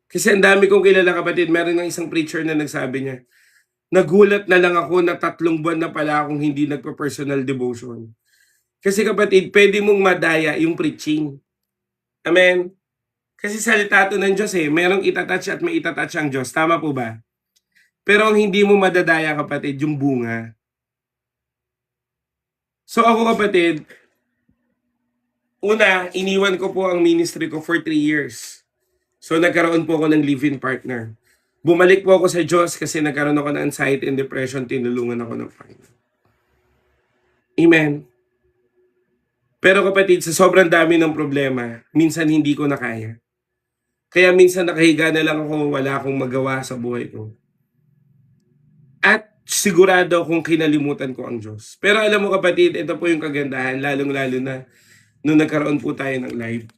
Kasi ang dami kong kilala, kapatid. Meron ng isang preacher na nagsabi niya, nagulat na lang ako na 3 buwan na pala akong hindi nagpa-personal devotion. Kasi kapatid, pwede mong madaya yung preaching. Amen? Kasi salita to ng Diyos merong itatouch at may itatouch ang Diyos. Tama po ba? Pero ang hindi mo madadaya, kapatid, yung bunga. So ako, kapatid, una, iniwan ko po ang ministry ko for 3 years. So nagkaroon po ako ng live-in partner. Bumalik po ako sa Diyos kasi nagkaroon ako ng anxiety and depression, tinulungan ako ng Panginoon. Amen. Pero kapatid, sa sobrang dami ng problema, minsan hindi ko na kaya. Kaya minsan nakahiga na lang ako, wala akong magawa sa buhay ko. At sigurado akong kinalimutan ko ang Diyos. Pero alam mo kapatid, ito po yung kagandahan, lalong-lalo na nung nagkaroon po tayo ng live.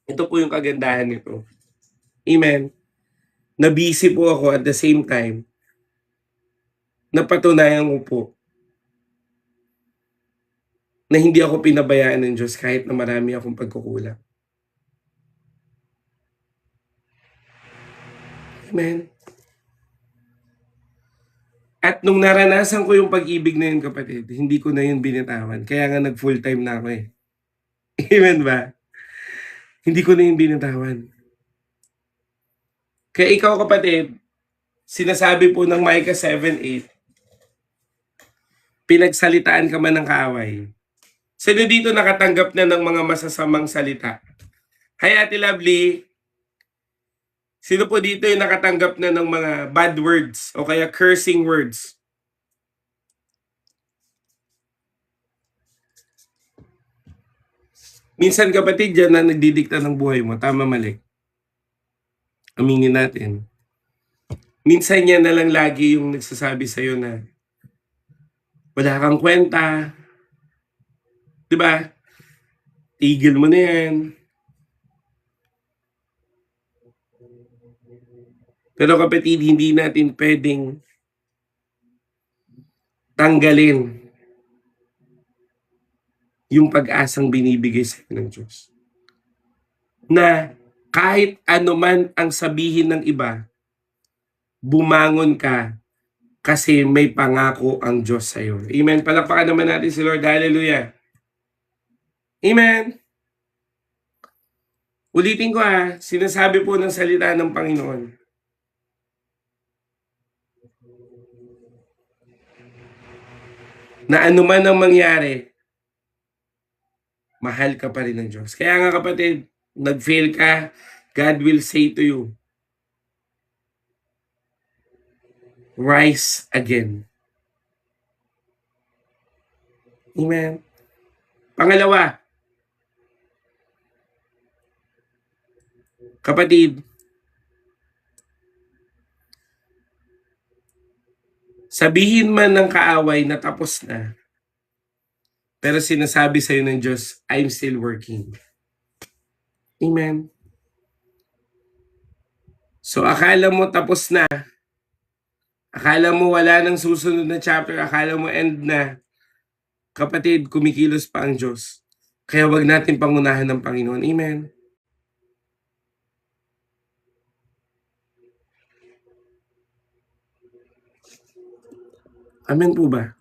Ito po yung kagandahan nito. Amen. Na-busy po ako at the same time. Napatunayan ko po na hindi ako pinabayaan ng Diyos kahit na marami akong pagkukulang. Amen. At nung naranasan ko yung pag-ibig na yun, kapatid, hindi ko na yun binitawan. Kaya nga nag-full time na ako Amen ba? Hindi ko na yun binitawan. Kaya ikaw, kapatid, sinasabi po ng Micah 7:8, pinagsalitaan ka man ng kaaway. Sino dito nakatanggap na ng mga masasamang salita? Hi, Ate Lovely. Sino po dito yung nakatanggap na ng mga bad words o kaya cursing words? Minsan kapatid, yan na nagdidikta ng buhay mo. Tama, mali. Aminin natin. Minsan yan na lang lagi yung nagsasabi sa'yo na wala kang kwenta. Diba? Tigil mo na yan. Pero kapatid, hindi natin pwedeng tanggalin yung pag-asang binibigay sa ng Diyos. Na kahit ano man ang sabihin ng iba, bumangon ka kasi may pangako ang Diyos sa iyo. Amen. Palakpakan naman natin si Lord. Hallelujah. Amen. Ulitin ko sinasabi po ng salita ng Panginoon. Na anuman ang mangyari, mahal ka pa rin ng Diyos. Kaya nga kapatid, nag-fail ka, God will say to you, rise again. Amen. Pangalawa, kapatid, sabihin man ng kaaway na tapos na, pero sinasabi sa'yo ng Diyos, I'm still working. Amen. So akala mo tapos na, akala mo wala nang susunod na chapter, akala mo end na, kapatid, kumikilos pa ang Diyos. Kaya wag natin pangunahan ng Panginoon. Amen. Amen po ba?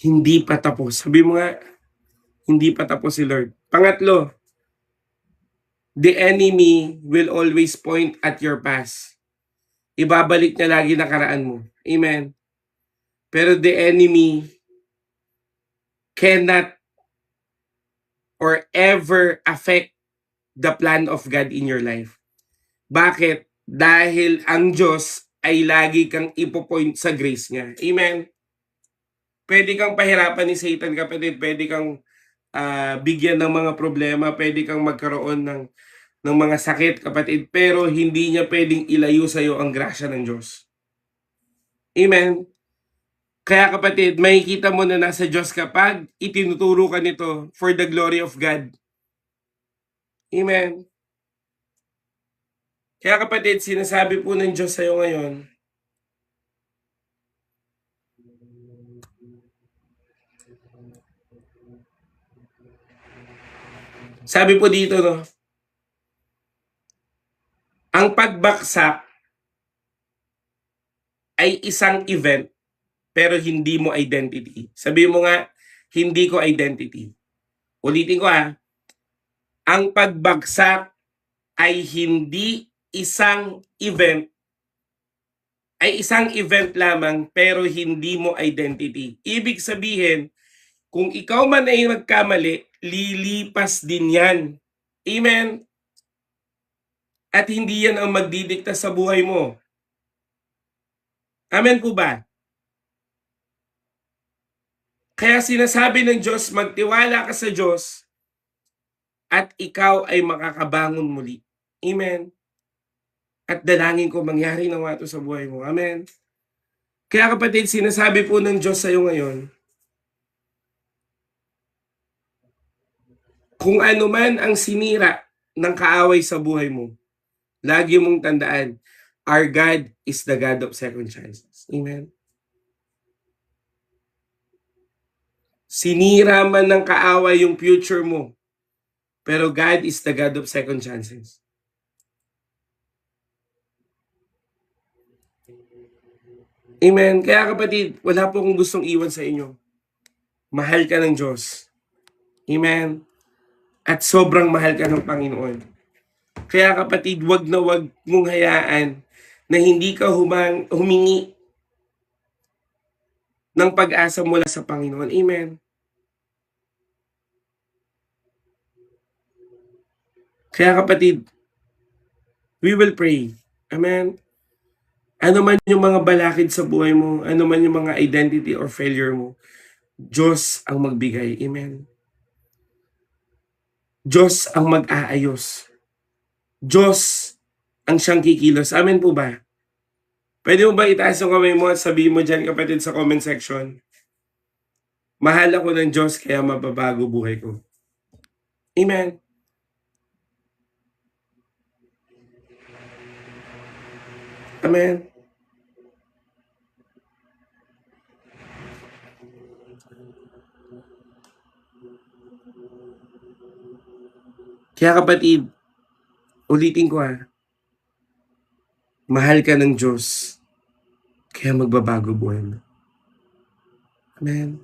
Hindi pa tapos. Sabi mo nga, hindi pa tapos si Lord. Pangatlo, the enemy will always point at your past. Ibabalik niya lagi nakaraan mo. Amen. Pero the enemy cannot or ever affect the plan of God in your life. Bakit? Dahil ang Diyos ay lagi kang ipopoint sa grace niya. Amen. Pwede kang pahirapan ni Satan, kapatid. Pwede kang bigyan ng mga problema. Pwede kang magkaroon ng mga sakit, kapatid. Pero hindi niya pwedeng ilayo sa iyo ang grasya ng Diyos. Amen. Kaya kapatid, makikita mo na nasa Diyos kapag itinuturo ka nito for the glory of God. Amen. Kaya kapatid, sinasabi po ng Diyos sa iyo ngayon, sabi po dito, no, ang pagbaksak ay isang event pero hindi mo identity. Sabi mo nga, hindi ko identity. Ulitin ko ang pagbagsak ay hindi isang event, ay isang event lamang pero hindi mo identity. Ibig sabihin, kung ikaw man ay nagkamali, lilipas din yan. Amen? At hindi yan ang magdidikta sa buhay mo. Amen po ba? Kaya sinasabi ng Diyos, magtiwala ka sa Diyos at ikaw ay makakabangon muli. Amen? At dalangin ko mangyari nawa ito sa buhay mo. Amen? Kaya kapatid, sinasabi po ng Diyos sa iyo ngayon, kung ano man ang sinira ng kaaway sa buhay mo, lagi mong tandaan, our God is the God of second chances. Amen? Sinira man ng kaaway yung future mo, pero God is the God of second chances. Amen. Kaya kapatid, wala po akong gustong iwan sa inyo. Mahal ka ng Diyos. Amen. At sobrang mahal ka ng Panginoon. Kaya kapatid, wag na wag mong hayaan na hindi ka humingi ng pag-asa mula sa Panginoon. Amen. Kaya kapatid, we will pray. Amen? Ano man yung mga balakid sa buhay mo, ano man yung mga identity or failure mo, Diyos ang magbigay. Amen? Diyos ang mag-aayos. Diyos ang siyang kikilos. Amen po ba? Pwede mo ba itaas yung kamay mo at sabihin mo dyan kapatid sa comment section, mahal ako ng Diyos kaya mababago buhay ko. Amen. Amen. Kaya kapatid, ulitin ko mahal ka ng Diyos kaya magbabago buhay mo. Amen.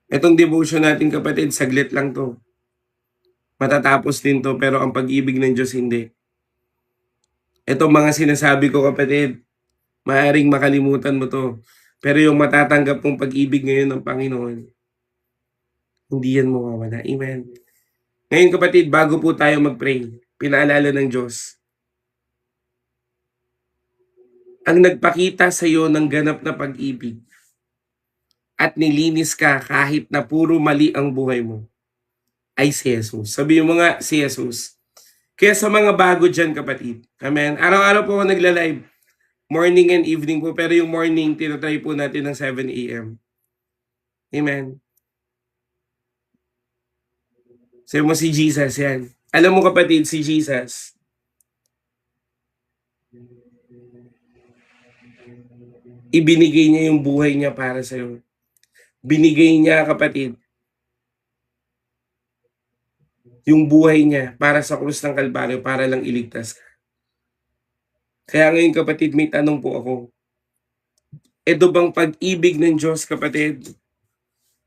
Itong devotion natin kapatid, saglit lang to. Matatapos din to, pero ang pag-ibig ng Diyos hindi. Itong mga sinasabi ko kapatid, maaaring makalimutan mo to. Pero yung matatanggap mong pag-ibig ngayon ng Panginoon, hindi yan mawawala. Amen. Ngayon kapatid, bago po tayo mag-pray, pinaalala ng Diyos, ang nagpakita sa iyo ng ganap na pag-ibig at nilinis ka kahit na puro mali ang buhay mo, ay si Jesus. Sabihin mo nga, si Jesus. Kaya sa mga bago dyan kapatid, amen, araw-araw po ako nagla-live, morning and evening po, pero yung morning, tinatry po natin ng 7 a.m. Amen. Sabi mo si Jesus yan. Alam mo kapatid, si Jesus, ibinigay niya yung buhay niya para sa'yo. Binigay niya kapatid, yung buhay niya para sa krus ng Kalbaryo para lang iligtas ka. Kaya ngayon kapatid, may tanong po ako. Ito bang pag-ibig ng Diyos kapatid?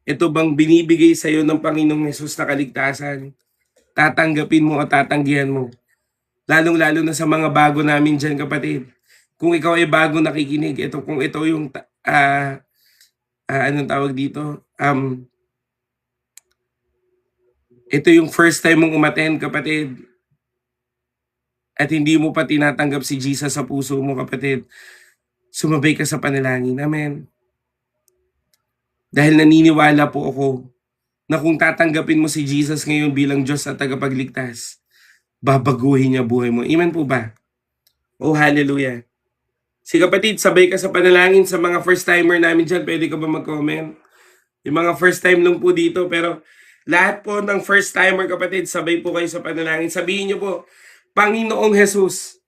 Ito bang binibigay sa iyo ng Panginoong Hesus na kaligtasan? Tatanggapin mo o tatanggihan mo? Lalong-lalo na sa mga bago namin dyan kapatid. Kung ikaw ay bago nakikinig, kung ito yung anong tawag dito? Ito yung first time mong umattend kapatid. At hindi mo pa tinatanggap si Jesus sa puso mo kapatid. Sumabay ka sa panalangin. Amen. Dahil naniniwala po ako na kung tatanggapin mo si Jesus ngayon bilang Diyos at tagapagligtas, babaguhin niya buhay mo. Amen po ba? Oh, hallelujah. Si kapatid, sabay ka sa panalangin sa mga first timer namin dyan. Pwede ka ba mag-comment? Yung mga first time lang po dito, pero lahat po ng first timer kapatid, sabay po kayo sa panalangin. Sabihin niyo po, Panginoong Jesus,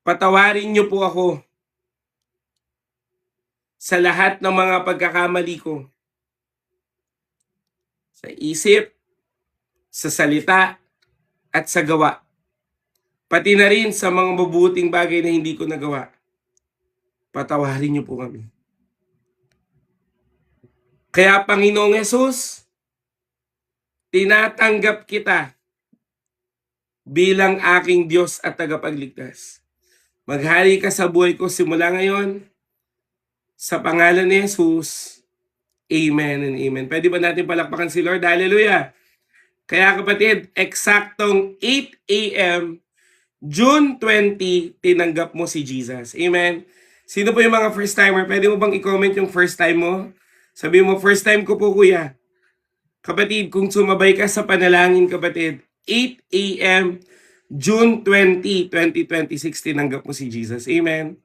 patawarin niyo po ako sa lahat ng mga pagkakamali ko. Sa isip, sa salita, at sa gawa. Pati na rin sa mga mabuting bagay na hindi ko nagawa. Patawarin niyo po kami. Kaya Panginoong Jesus, tinatanggap kita bilang aking Diyos at tagapagligtas. Maghari ka sa buhay ko simula ngayon. Sa pangalan ni Jesus, amen and amen. Pwede ba natin palakpakan si Lord? Hallelujah! Kaya kapatid, eksaktong 8 a.m., June 20, tinanggap mo si Jesus. Amen. Sino po yung mga first timer? Pwede mo bang i-comment yung first time mo? Sabi mo, first time ko po kuya. Kapatid, kung sumabay ka sa panalangin kapatid, 8 a.m., June 20, 2026, tinanggap mo si Jesus. Amen.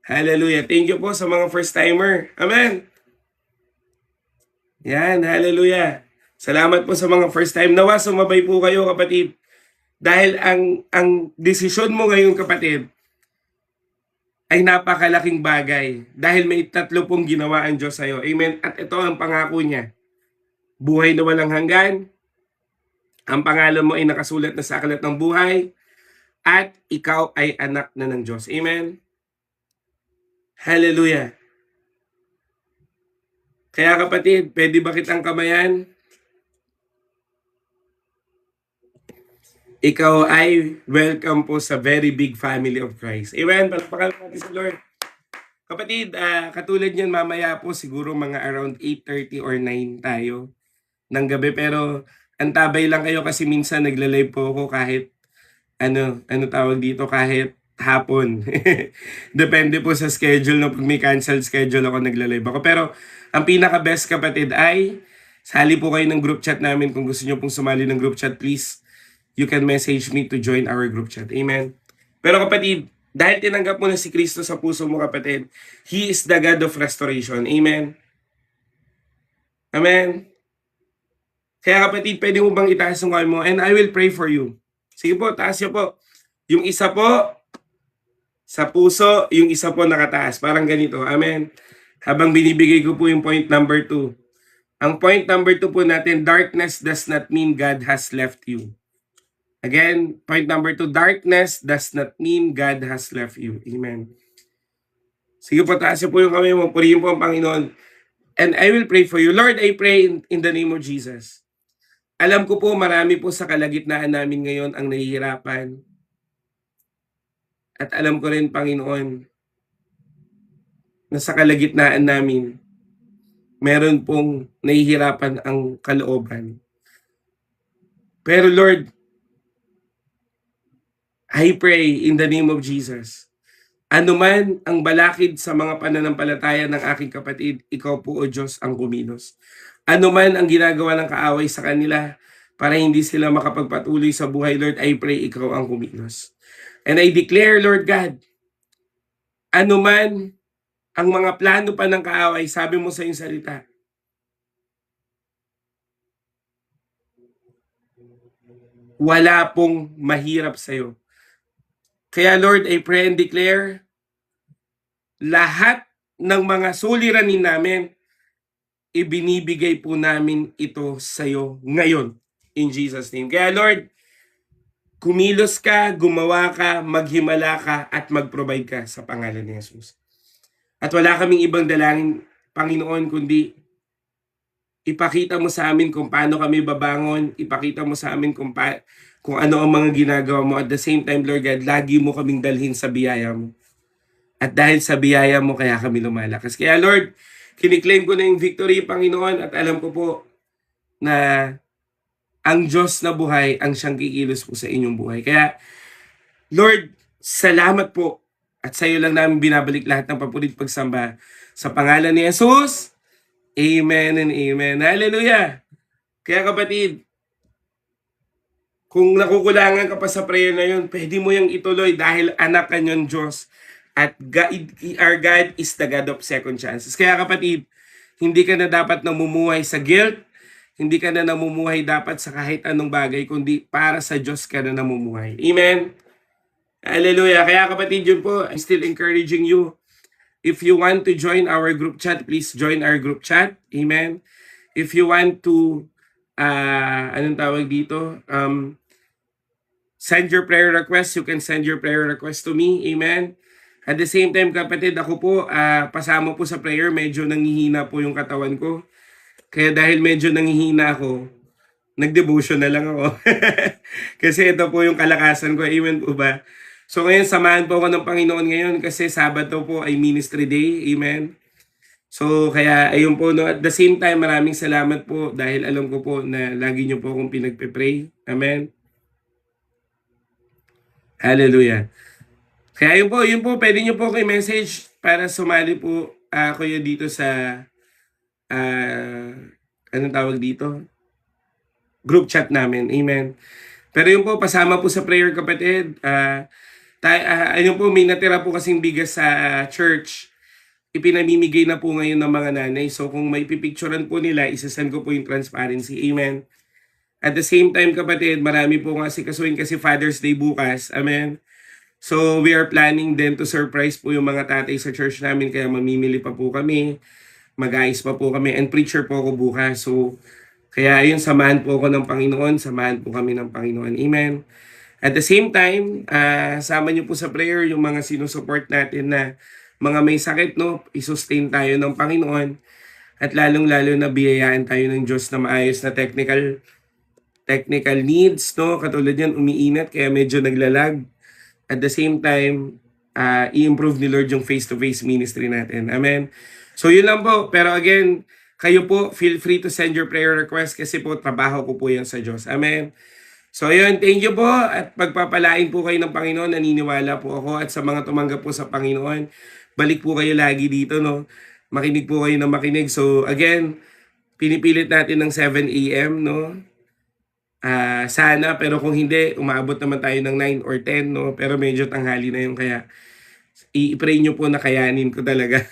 Hallelujah. Thank you po sa mga first timer. Amen. Yan, hallelujah. Salamat po sa mga first time. Nawa, sumabay po kayo kapatid. Dahil ang desisyon mo ngayon kapatid ay napakalaking bagay. Dahil may 3 pong ginawa ang Diyos sa'yo. Amen. At ito ang pangako niya. Buhay na walang hanggan. Ang pangalan mo ay nakasulat na sa aklat ng buhay. At ikaw ay anak na ng Diyos. Amen. Hallelujah. Kaya kapatid, pwede ba kitang kamayan? Ikaw ay welcome po sa very big family of Christ. Amen. Palakpakan natin sa Lord. Kapatid, katulad niyan mamaya po siguro mga around 8:30 or 9 tayo ng gabi, pero antabay lang kayo kasi minsan nagla-live po ako kahit ano tawag dito, kahit hapon. Depende po sa schedule 'no, 'pag may cancelled schedule ako nagla-live ako. Pero ang pinaka-best kapatid ay sali po kayo ng group chat namin. Kung gusto niyo pong sumali ng group chat, please, you can message me to join our group chat. Amen. Pero kapatid, dahil tinanggap mo na si Kristo sa puso mo kapatid, He is the God of restoration. Amen. Amen. Kaya kapatid, pwede mo bang itaas ang kamay mo? And I will pray for you. Sige po, taas niyo po. Yung isa po, sa puso, yung isa po nakataas. Parang ganito. Amen. Habang binibigay ko po yung point number 2. Ang point number 2 po natin, darkness does not mean God has left you. Again, point number 2, darkness does not mean God has left you. Amen. Sige po, taas niyo po yung kamay mo. Purihin po ang Panginoon. And I will pray for you. Lord, I pray in the name of Jesus. Alam ko po marami po sa kalagitnaan namin ngayon ang nahihirapan. At alam ko rin, Panginoon, na sa kalagitnaan namin, meron pong nahihirapan ang kalooban. Pero Lord, I pray in the name of Jesus. Ano man ang balakid sa mga pananampalataya ng aking kapatid, ikaw po o Diyos ang kumilos. Ano man ang ginagawa ng kaaway sa kanila para hindi sila makapagpatuloy sa buhay, Lord, I pray ikaw ang kumilos. And I declare, Lord God, ano man ang mga plano pa ng kaaway, sabi mo sa iyong salita, wala pong mahirap sa'yo. Kaya Lord, I pray and declare, lahat ng mga suliranin namin, ibinibigay po namin ito sa'yo ngayon. In Jesus' name. Kaya Lord, kumilos ka, gumawa ka, maghimala ka, at mag-provide ka sa pangalan ni Jesus. At wala kaming ibang dalangin, Panginoon, kundi ipakita mo sa amin kung paano kami babangon, ipakita mo sa amin kung ano ang mga ginagawa mo. At the same time, Lord God, lagi mo kaming dalhin sa biyaya mo. At dahil sa biyaya mo, kaya kami lumalakas. Kaya Lord, kiniklaim ko na yung victory, Panginoon, at alam ko po na ang Diyos na buhay ang siyang kikilos po sa inyong buhay. Kaya, Lord, salamat po. At sa iyo lang namin binabalik lahat ng papurit pagsamba. Sa pangalan ni Jesus, amen and amen. Hallelujah! Kaya kapatid, kung nakukulangan ka pa sa prayer na yun, pwede mo yung ituloy dahil anak ka niyong Diyos. At our God is the God of second chances. Kaya kapatid, hindi ka na dapat namumuhay sa guilt, hindi ka na namumuhay dapat sa kahit anong bagay, kundi para sa Diyos ka na namumuhay. Amen? Hallelujah. Kaya kapatid, yun po, I'm still encouraging you. If you want to join our group chat, please join our group chat. Amen? If you want to, anong tawag dito? Send your prayer request. You can send your prayer request to me. Amen? At the same time, kapatid, ako po, pasama po sa prayer, medyo nangihina po yung katawan ko. Kaya dahil medyo nangihina ako, nag-devotion na lang ako. Kasi ito po yung kalakasan ko. Amen po ba? So ngayon, samahan po ako ng Panginoon ngayon kasi Sabado po ay ministry day. Amen? So kaya ayun po, no? At the same time, maraming salamat po dahil alam ko po na lagi niyo po akong pinagpe-pray. Amen? Hallelujah. Kaya yun po, pwede niyo po kayo message para sumali po kayo dito sa anong tawag dito? Group chat namin. Amen. Pero yun po, pasama po sa prayer kapatid. Ayun po, may natira po kasing bigas sa church. Ipinamimigay na po ngayon ng mga nanay. So kung may pipicturean po nila, isasend ko po yung transparency. Amen. At the same time kapatid, marami po nga kasuin kasi Father's Day bukas. Amen. So we are planning then to surprise po yung mga tatay sa church namin. Kaya mamimili pa po kami. Mag-ayos pa po kami. And preacher po ako bukas. So kaya ayun, samahan po ako ng Panginoon. Samahan po kami ng Panginoon. Amen. At the same time, sama niyo po sa prayer yung mga sinusupport natin na mga may sakit, no? I-sustain tayo ng Panginoon. At lalong-lalo na biyayaan tayo ng Diyos na maayos na technical needs, no? Katulad yan, umiinat kaya medyo naglalag. At the same time, i-improve ni Lord yung face-to-face ministry natin. Amen. So yun lang po. Pero again, kayo po, feel free to send your prayer request kasi po trabaho ko po yan sa Diyos. Amen. So yun, thank you po at pagpapalain po kayo ng Panginoon, naniniwala po ako at sa mga tumanggap po sa Panginoon, balik po kayo lagi dito, no? Makinig po kayo ng makinig. So again, pinipilit natin ng 7 a.m., no? Sana, pero kung hindi, umaabot naman tayo ng 9 or 10, no? Pero medyo tanghali na yun, kaya i-pray nyo po na kayanin ko talaga.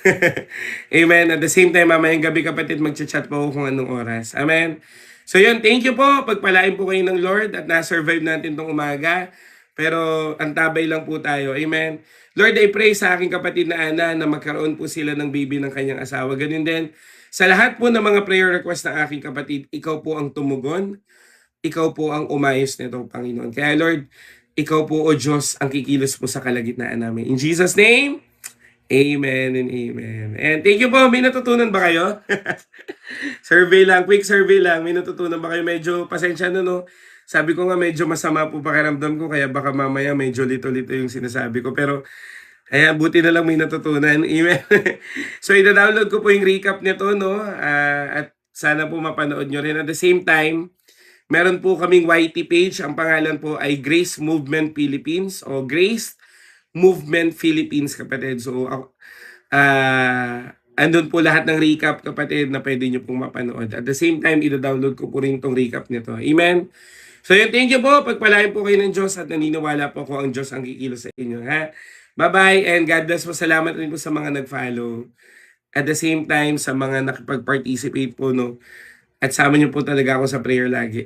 Amen. At the same time, mamayang gabi kapatid, magchat-chat po ako kung anong oras. Amen. So yun, thank you po. Pagpalain po kayo ng Lord at na-survive natin tong umaga. Pero antabay lang po tayo. Amen. Lord, I pray sa aking kapatid na Ana na magkaroon po sila ng baby ng kanyang asawa. Ganun din. Sa lahat po ng mga prayer request ng aking kapatid, ikaw po ang tumugon. Ikaw po ang umayos nito, Panginoon. Kaya Lord, ikaw po, O Diyos, ang kikilos po sa kalagitnaan namin. In Jesus' name, amen and amen. And thank you po. May natutunan ba kayo? Survey lang, quick survey lang. May natutunan ba kayo? Medyo pasensya na, no? Sabi ko nga medyo masama po pakiramdam ko, kaya baka mamaya medyo lito-lito yung sinasabi ko. Pero kaya buti na lang may natutunan. Amen. So ida-download ko po yung recap nito, no? At sana po mapanood nyo rin. At the same time, meron po kaming YT page. Ang pangalan po ay Grace Movement Philippines o Grace Movement Philippines, kapatid. So, andun po lahat ng recap, kapatid, na pwede nyo pong mapanood. At the same time, ida-download ko po rin itong recap nito. Amen? So, yun, thank you po. Pagpalain po kayo ng Diyos at naniniwala po ako ang Diyos ang kikilos sa inyo. Ha? Bye-bye and God bless po. Salamat rin po sa mga nag-follow. At the same time, sa mga nakipag-participate po, no? At sama niyo po talaga ako sa prayer lagi.